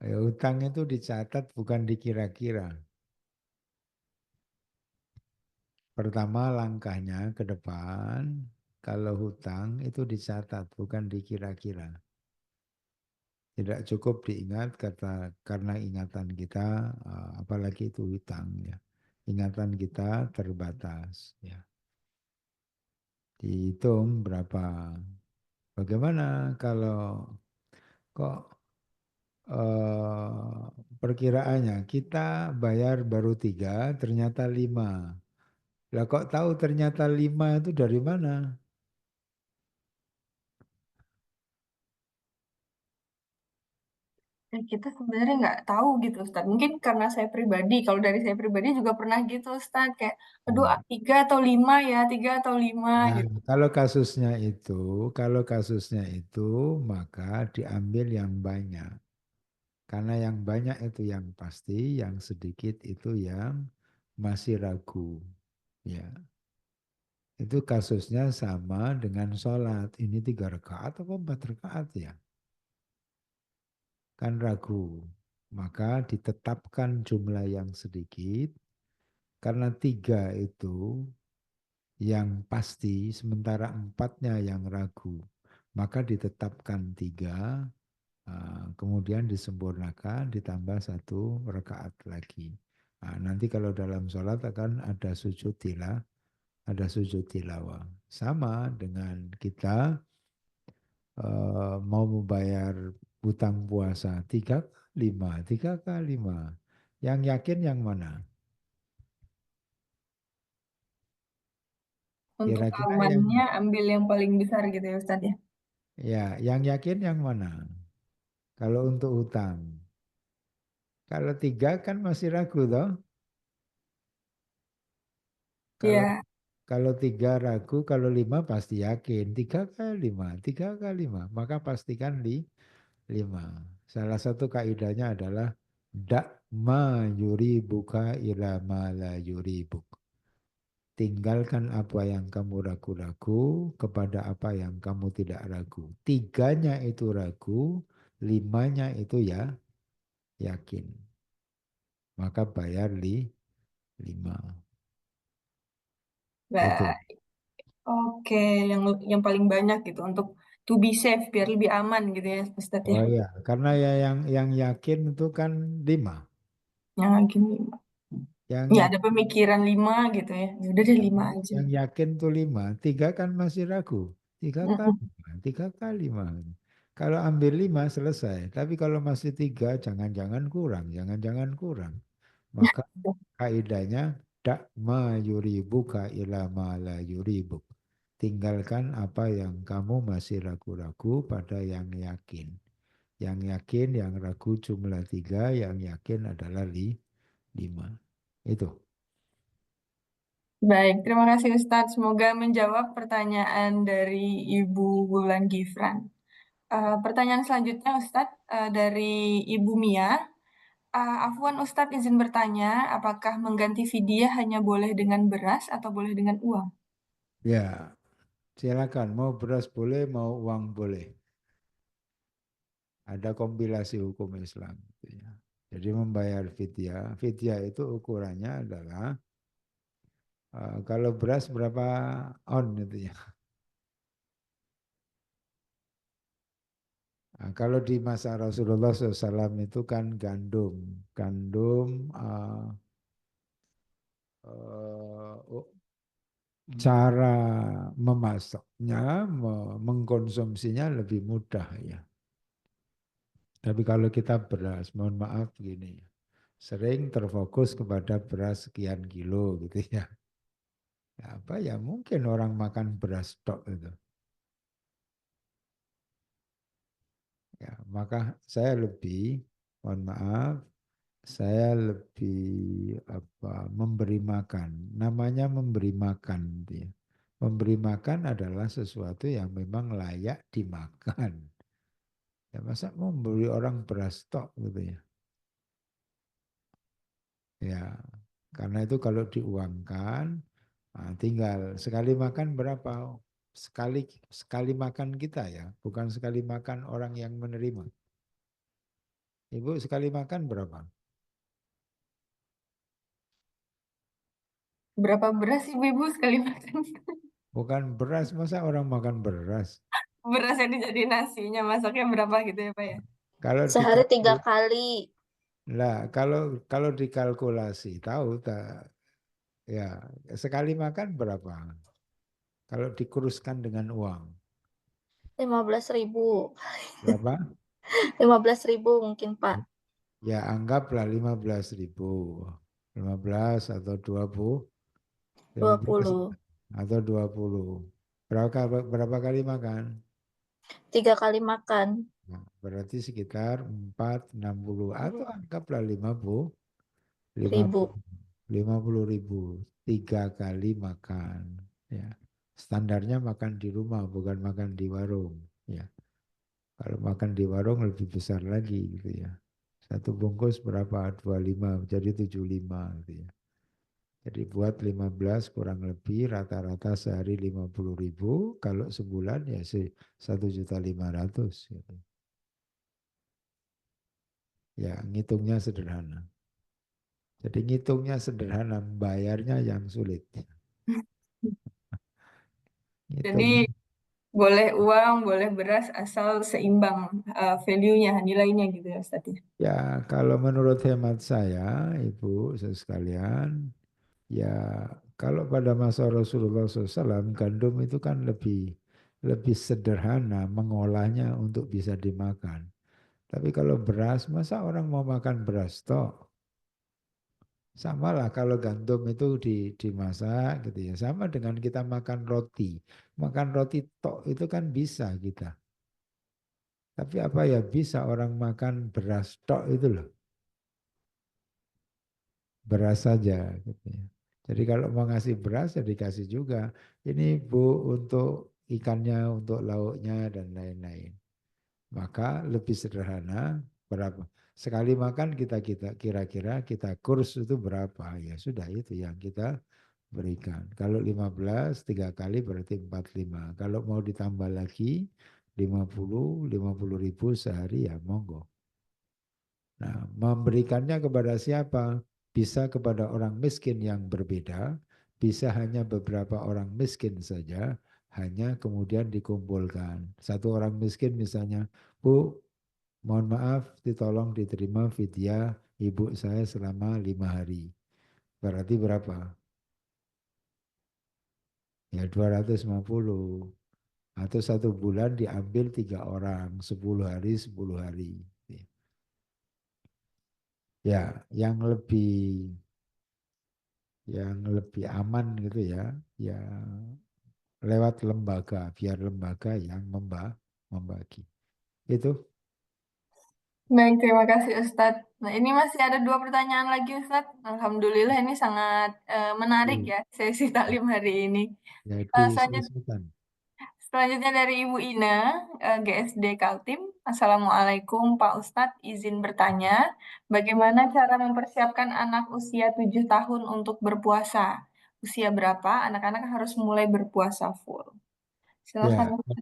Ya, hutang itu dicatat bukan dikira-kira. Pertama langkahnya ke depan, kalau hutang itu dicatat bukan dikira-kira. Tidak cukup diingat karena ingatan kita, apalagi itu hutang ya. Ingatan kita terbatas ya. Dihitung berapa. Bagaimana kalau kok eh, perkiraannya kita bayar baru 3, ternyata 5. Lah kok tahu ternyata 5 itu dari mana? Kita sebenarnya nggak tahu gitu Ustadz. Mungkin karena saya pribadi, kalau dari saya pribadi juga pernah gitu Ustadz. Kayak, aduh Hmm. 3 atau 5 ya, 3 atau 5 Nah, gitu. kalau kasusnya itu maka diambil yang banyak. Karena yang banyak itu yang pasti, yang sedikit itu yang masih ragu. Ya, itu kasusnya sama dengan sholat. Ini 3 rakaat atau 4 rakaat ya? Kan ragu. Maka ditetapkan jumlah yang sedikit. Karena 3 itu yang pasti, sementara 4-nya yang ragu. Maka ditetapkan 3, kemudian disempurnakan, ditambah 1 rakaat lagi. Nah, nanti kalau dalam sholat akan ada sujud tilawah. Sama dengan kita mau membayar hutang puasa 3 kali 5. Yang yakin yang mana? Untuk Kira-kira yang amannya ambil yang paling besar gitu ya Ustadz ya. ya, yang yakin yang mana? Kalau untuk hutang. Kalau 3 kan masih ragu toh. Kalau Iya, kalau 3 ragu, kalau 5 pasti yakin. 3 kali 5, 3 kali 5. Maka pastikan di 5. Salah satu kaidahnya adalah dak ma yuri buka ila ma la yuri buk. Tinggalkan apa yang kamu ragu-ragu kepada apa yang kamu tidak ragu. 3-nya itu ragu, 5-nya itu ya yakin. Maka bayar 5. Itu. baik. Oke, yang paling banyak gitu untuk to be safe biar lebih aman gitu ya Ustadz ya. Oh ya, karena ya yang yakin itu kan 5. Yang lagi 5. Yang Ya ada pemikiran 5 gitu ya. Ya udah deh 5 aja. yang yakin tuh 5, 3 kan masih ragu. 3 kali, 3 kali mah. Kalau ambil 5 selesai. Tapi kalau masih 3, jangan-jangan kurang, jangan-jangan kurang. Maka kaidahnya dak ma yuribuka ila ma la yuribuk. Tinggalkan apa yang kamu masih ragu-ragu pada yang yakin. Yang yakin, yang ragu jumlah 3, yang yakin adalah 5. Itu. Baik, terima kasih Ustadz. Semoga menjawab pertanyaan dari Ibu Wulan Gifran. Pertanyaan selanjutnya Ustadz dari Ibu Mia. Afwan Ustadz izin bertanya, apakah mengganti fidyah hanya boleh dengan beras atau boleh dengan uang? Ya, silakan. Mau beras boleh, mau uang boleh. Ada kompilasi hukum Islam. Gitu ya. Jadi membayar fidyah. Fidyah itu ukurannya adalah kalau beras berapa on itu ya. Nah, kalau di masa Rasulullah SAW itu kan gandum. Gandum cara memasaknya, mengkonsumsinya lebih mudah ya. Tapi kalau kita beras, mohon maaf gini, sering terfokus kepada beras sekian kilo gitu ya. Ya, apa ya mungkin orang makan beras tok itu. Ya, maka saya lebih, mohon maaf, saya lebih memberi makan. Namanya memberi makan gitu ya. Memberi makan adalah sesuatu yang memang layak dimakan. Ya masa mau memberi orang beras tok gitu ya. Ya, karena itu kalau diuangkan, tinggal sekali makan berapa? Sekali makan kita ya, bukan sekali makan orang yang menerima. Ibu sekali makan berapa? Berapa beras Ibu sekali makan? Bukan beras, masa orang makan beras? Beras yang dijadiin nasinya, masaknya berapa gitu ya Pak ya? Kalau Sehari 3 kali. kalau dikalkulasi tahu tak ya sekali makan berapa? Kalau dikuruskan dengan uang 15.000. berapa? 15.000 mungkin Pak. Ya anggaplah 15.000, 15 atau 20, 15 20. atau 20. Berapa kali makan? 3 kali makan. Nah, berarti sekitar 460 atau anggaplah 50, 50, 50.000, 3 kali makan. Ya. Standarnya makan di rumah, bukan makan di warung. Ya. Kalau makan di warung lebih besar lagi gitu ya. Satu bungkus berapa? 25, jadi 75 gitu ya. Jadi buat 15 kurang lebih rata-rata sehari 50.000, kalau sebulan ya 1.500.000 gitu. Ya, ngitungnya sederhana. Jadi ngitungnya sederhana, bayarnya yang sulit. Jadi Ngitung. boleh uang, boleh beras, asal seimbang value-nya, nilainya gitu ya Ustadz ya. Ya, kalau menurut hemat saya, Ibu sekalian, ya kalau pada masa Rasulullah SAW, gandum itu kan lebih sederhana mengolahnya untuk bisa dimakan. Tapi kalau beras, masa orang mau makan beras toh? Sama lah kalau gandum itu dimasak gitu ya. Sama dengan kita makan roti. Makan roti tok itu kan bisa kita. Tapi apa ya bisa orang makan beras tok itu loh. Beras saja gitu ya. Jadi kalau mau ngasih beras ya dikasih juga. Ini Bu untuk ikannya, untuk lauknya dan lain-lain. Maka lebih sederhana berapa? Sekali makan kita kira-kira kita kurs itu berapa? Ya sudah itu yang kita berikan. Kalau 15, 3 kali berarti 45. Kalau mau ditambah lagi 50.000 sehari ya monggo. Nah, memberikannya kepada siapa? Bisa kepada orang miskin yang berbeda, bisa hanya beberapa orang miskin saja, hanya kemudian dikumpulkan. Satu orang miskin misalnya, Bu, mohon maaf, ditolong diterima fidyah ibu saya selama 5 hari. Berarti berapa? Ya 250. Atau 1 bulan diambil 3 orang, 10 hari, 10 hari. Ya, yang lebih aman gitu ya, ya lewat lembaga, biar lembaga yang membagi. Itu Baik, terima kasih Ustadz. Nah, ini masih ada 2 pertanyaan lagi Ustadz. Alhamdulillah ini sangat menarik ya sesi taklim hari ini. ya Selanjutnya diselesaikan. Selanjutnya dari Ibu Ina, GSD Kaltim. Assalamualaikum Pak Ustadz, izin bertanya, bagaimana cara mempersiapkan anak usia 7 tahun untuk berpuasa? Usia berapa anak-anak harus mulai berpuasa full? Silakan. Ya,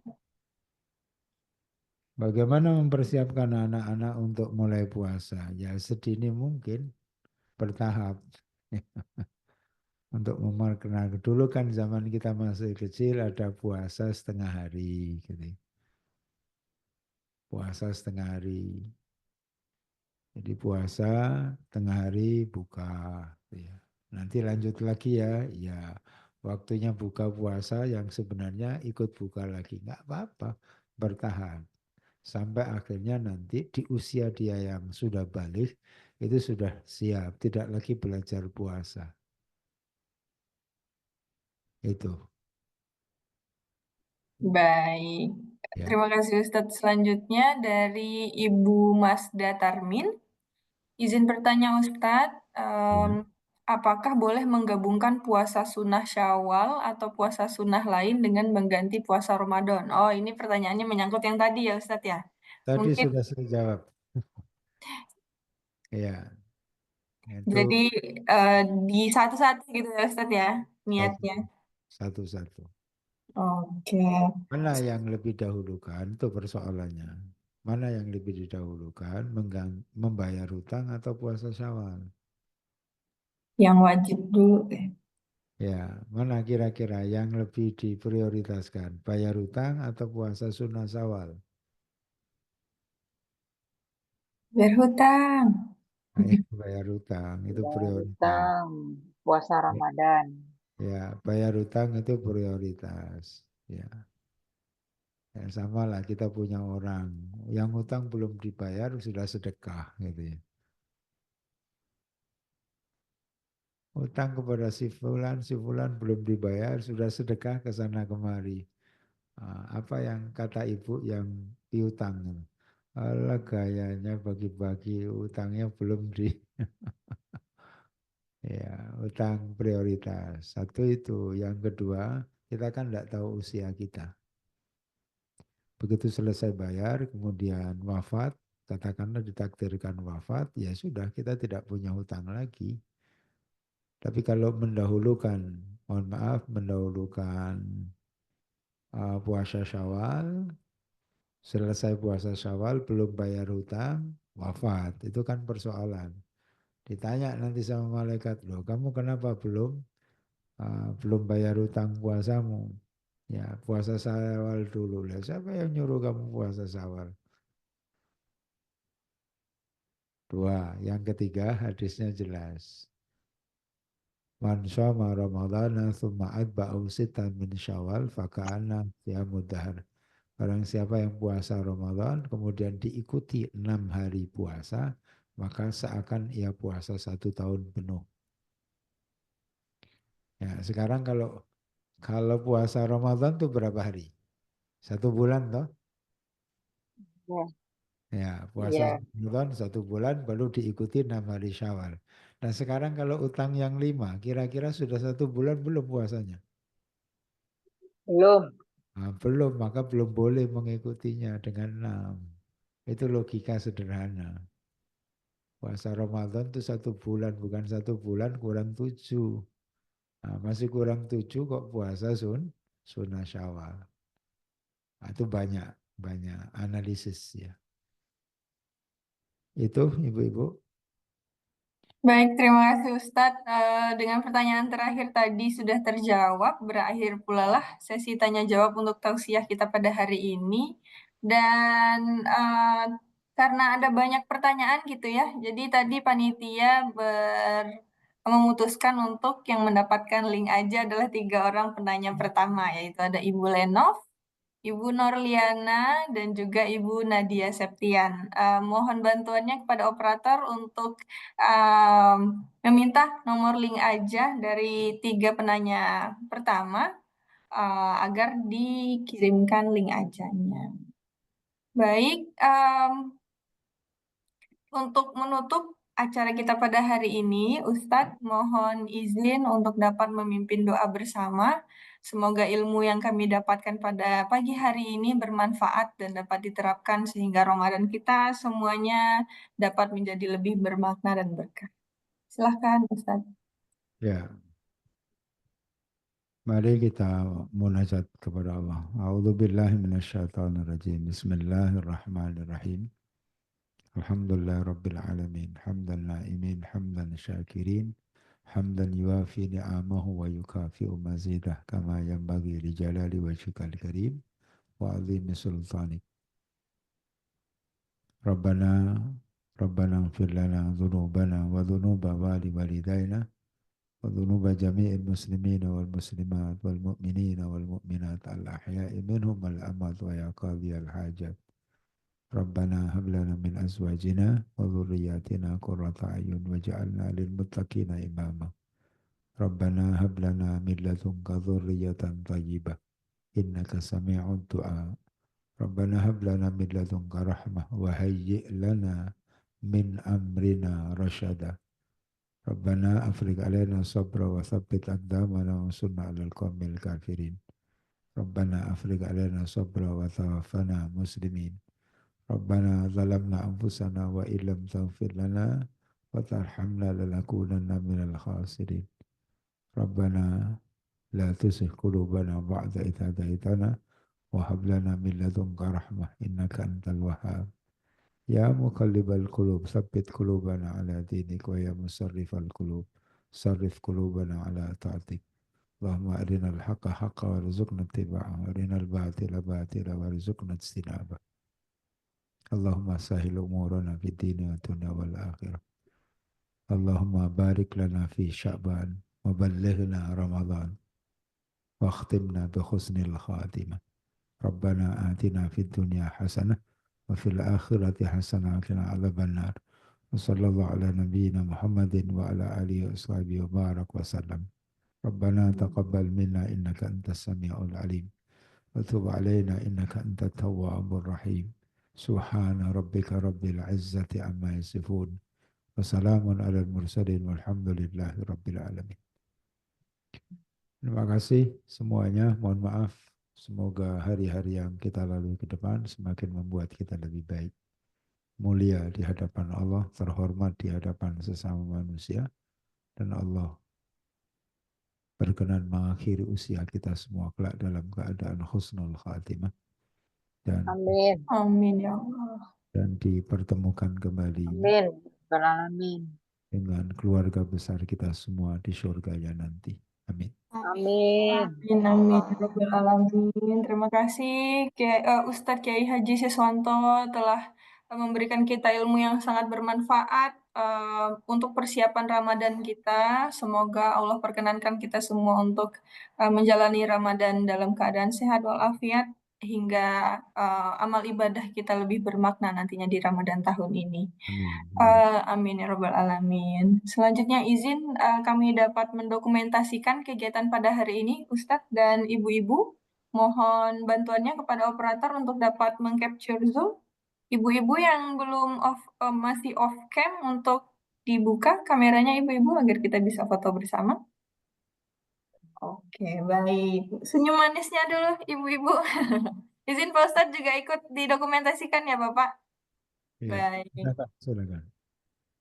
bagaimana mempersiapkan anak-anak untuk mulai puasa? Ya sedini mungkin, bertahap. Untuk memperkenalkan, dulu kan zaman kita masih kecil ada puasa setengah hari gitu. Puasa setengah hari. Jadi puasa tengah hari buka gitu ya. Nanti lanjut lagi ya, ya waktunya buka puasa yang sebenarnya ikut buka lagi, nggak apa-apa, bertahan. Sampai akhirnya nanti di usia dia yang sudah balik, itu sudah siap, tidak lagi belajar puasa. Itu. Baik. Ya. Terima kasih Ustadz. Selanjutnya dari Ibu Masda Tarmin. Izin bertanya Ustadz, apakah boleh menggabungkan puasa sunnah Syawal atau puasa sunnah lain dengan mengganti puasa Ramadan? Oh, ini pertanyaannya menyangkut yang tadi ya Ustadz ya. Tadi Mungkin sudah saya jawab. Ya, itu jadi di satu-satu gitu ya Ustadz ya niatnya. satu-satu. Oke. Mana yang lebih dahulukan itu persoalannya. Mana yang lebih didahulukan, membayar hutang atau puasa Syawal? Yang wajib dulu deh. Ya, mana kira-kira yang lebih diprioritaskan, bayar hutang atau puasa sunnah Syawal? Berhutang. Bayar hutang itu Bayar prioritas. hutang, puasa Ramadan. Ya, bayar hutang itu prioritas. Ya. Ya, sama lah kita punya orang yang hutang belum dibayar sudah sedekah gitu ya. Hutang kepada si fulan belum dibayar sudah sedekah ke sana kemari. Apa yang kata ibu yang piutang? Alah gayanya bagi-bagi utangnya belum di ya, utang prioritas. Satu itu, yang kedua kita kan tidak tahu usia kita. Begitu selesai bayar, kemudian wafat, katakanlah ditakdirkan wafat, ya sudah kita tidak punya hutang lagi. Tapi kalau mendahulukan, mohon maaf, mendahulukan puasa Syawal, selesai puasa Syawal belum bayar hutang, wafat, itu kan persoalan. Ditanya nanti sama malaikat, loh kamu kenapa belum bayar hutang puasamu? Ya puasa Syawal dulu lah. Siapa yang nyuruh kamu puasa Syawal? Dua. Yang ketiga hadisnya jelas. Man syama ramadhana thumma atba'u sitan min syawal faka'ana siyamud dahr. Barang siapa yang puasa Ramadan kemudian diikuti 6 hari puasa, maka seakan ia puasa 1 tahun penuh. Ya, sekarang kalau puasa Ramadan itu berapa hari? 1 bulan toh? Ya, Ya, puasa iya. Ramadan 1 bulan baru diikuti 6 hari Syawal. Nah sekarang kalau utang yang 5, kira-kira sudah 1 bulan belum puasanya? Belum. Nah, belum, maka belum boleh mengikutinya dengan 6. Itu logika sederhana. Puasa Ramadan itu 1 bulan, bukan 1 bulan kurang 7. Nah, masih kurang 7 kok puasa sunnah Syawal. Nah, itu banyak analisis ya. Itu ibu-ibu. Baik, terima kasih Ustadz. Dengan pertanyaan terakhir tadi sudah terjawab, berakhir pula lah sesi tanya jawab untuk tausiah kita pada hari ini. Dan karena ada banyak pertanyaan gitu ya, jadi tadi panitia memutuskan untuk yang mendapatkan link aja adalah 3 orang penanya pertama, yaitu ada Ibu Lenov, Ibu Norliana, dan juga Ibu Nadia Septian. Mohon bantuannya kepada operator untuk meminta nomor link aja dari 3 penanya pertama agar dikirimkan link ajanya. Baik, untuk menutup acara kita pada hari ini, Ustadz mohon izin untuk dapat memimpin doa bersama. Semoga ilmu yang kami dapatkan pada pagi hari ini bermanfaat dan dapat diterapkan sehingga Ramadan kita semuanya dapat menjadi lebih bermakna dan berkah. Silahkan, Ustadz. Ya, mari kita munajat kepada Allah. A'udzubillahi minasyaitonirrajim. Bismillahirrahmanirrahim. Alhamdulillah Rabbil Alamin. Hamdan na'imin, hamdan syakirin. Hamdan yuafi ni'amahu wa yukafi'u mazidah. Kama yanbaghi li jalali wajhikal karim. Wa azimi sultanik. Rabbana ighfir lana dhunubana wa dhunuba walidayna wa dhunuba jami'il muslimina wal muslimat wal mu'minina wal mu'minat al-ahya'i minhum wal amwat wa ya qadhiyal hajat. Rabbana hab lana min azwajina wa dhurriyyatina qurrata a'yun waj'alna lil muttaqina imama. Rabbana hab lana min ladunka dhurriyyatan thayyibah innaka sami'ud du'a. Rabbana hab lana min ladunka rahmah wa hayyi' lana min amrina rasyada. Rabbana afriq alaina sabra wa thabbit aqdamana wa sunna 'alal qawmil kafirin. Rabbana afriq alaina sabra wa tawaffana muslimin. Rabbana zalamna anfusana wa illam taghfir lana wa tarhamna lanakunanna minal khasirin. Rabbana la tuzigh qulubana ba'da idh hadaytana wa hab lana min ladunka rahmah innaka antal wahhab. Ya muqallibal qulub tsabbit qulubana ala dinik wa ya musarrifal qulub sarrif qulubana ala ta'atik. Allahumma arinal haqqa haqqa warzuqna ittiba'ah wa arinal batila batila warzuqna ijtinabah. Allahumma sahil umurana fid dini wa dunya wal akhirah. Allahumma barik lana fi Sya'ban wa ballighna Ramadan wa akhtimna bi husnil khatimah. Rabbana atina fid dunya hasanah wa fil akhirati hasanah wa qina adzaban nar. Wa sallallahu ala nabiyyina Muhammadin wa ala alihi wa sahbihi wa barak wa sallam. Rabbana taqabbal minna innaka antas samiul alim. Wa tub alaina innaka antat tawwabur rahim. Subhana rabbika rabbil izzati amma yasifun. Wassalamun alal mursalin walhamdulillahi rabbil alamin. Terima kasih semuanya. Mohon maaf. Semoga hari-hari yang kita lalui ke depan semakin membuat kita lebih baik. Mulia di hadapan Allah, terhormat di hadapan sesama manusia. Dan Allah berkenan mengakhiri usia kita semua kelak dalam keadaan husnul khatimah. Dan Amin. Amin ya Allah. Dan dipertemukan kembali Amin. Alamin. dengan keluarga besar kita semua di surganya nanti. Amin. Amin. Amin, amin, Rabbal alamin. Terima kasih Ustadz Kiai Haji Siswanto telah memberikan kita ilmu yang sangat bermanfaat untuk persiapan Ramadan kita. Semoga Allah perkenankan kita semua untuk menjalani Ramadan dalam keadaan sehat walafiat hingga amal ibadah kita lebih bermakna nantinya di Ramadan tahun ini. Amin. Amin ya Rabbal alamin. Selanjutnya izin kami dapat mendokumentasikan kegiatan pada hari ini, Ustadz dan Ibu-ibu. Mohon bantuannya kepada operator untuk dapat meng-capture Zoom. Ibu-ibu yang belum masih off cam untuk dibuka kameranya ibu-ibu agar kita bisa foto bersama. Oke, baik. Senyum manisnya dulu ibu-ibu. Izin Pak Ustadz juga ikut didokumentasikan ya Bapak. Ya, Baik. silakan.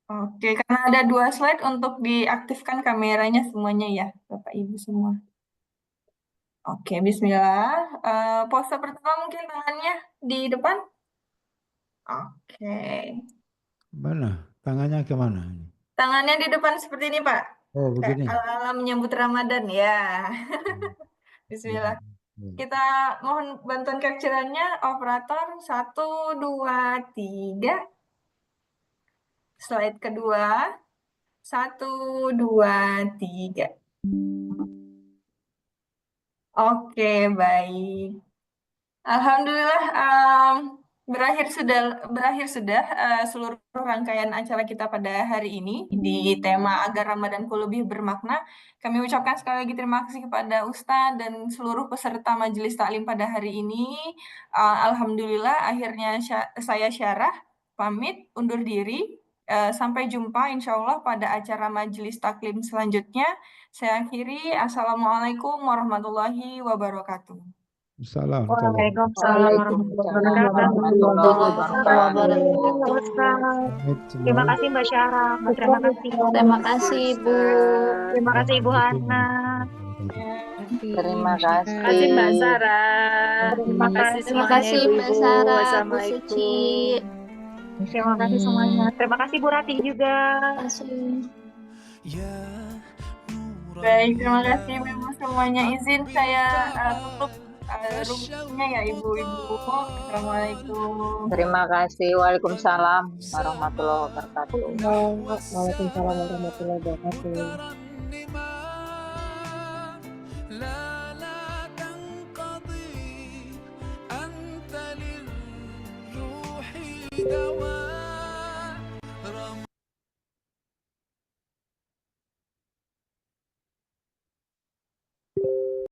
Oke, karena ada 2 slide untuk diaktifkan kameranya semuanya ya, Bapak Ibu semua. Oke, bismillah. Pose pertama mungkin tangannya di depan. Oke. Mana? Tangannya kemana? Tangannya di depan seperti ini, Pak. Oh, begini. Ala-ala menyambut Ramadan ya. Bismillah. Kita mohon bantuan capture-nya, operator. 1, 2, 3. Slide kedua. 1, 2, 3. Oke, baik. Alhamdulillah, berakhir sudah seluruh rangkaian acara kita pada hari ini di tema agar Ramadanku lebih bermakna. Kami ucapkan sekali lagi terima kasih kepada Ustadz dan seluruh peserta Majelis Taklim pada hari ini. Alhamdulillah, akhirnya saya Syarah pamit undur diri. Sampai jumpa insya Allah pada acara Majelis Taklim selanjutnya. Saya akhiri. Assalamualaikum warahmatullahi wabarakatuh. Salam. Waalaikumsalam warahmatullahi Warahmatullahi wabarakatuh. wabarakatuh. Terima kasih Mbak Syarah. Terima kasih. Terima kasih, Ibu. Terima kasih Ibu Hana. Terima Terima kasih Mbak kasih. Sarah. Terima kasih Terima semuanya kasih, Mbak ibu-ibu. Sarah, Bu Wassalamualaikum. Suci. Terima kasih semuanya. Terima kasih Bu Ratih juga. Terima kasih. Baik, terima kasih Ibu semuanya. Izin saya tutup roomnya ya Ibu-Ibu. Assalamualaikum. Terima kasih. Waalaikumsalam warahmatullahi wabarakatuh. Waalaikumsalam warahmatullahi wabarakatuh. لا تنقضي أنت للروح دواء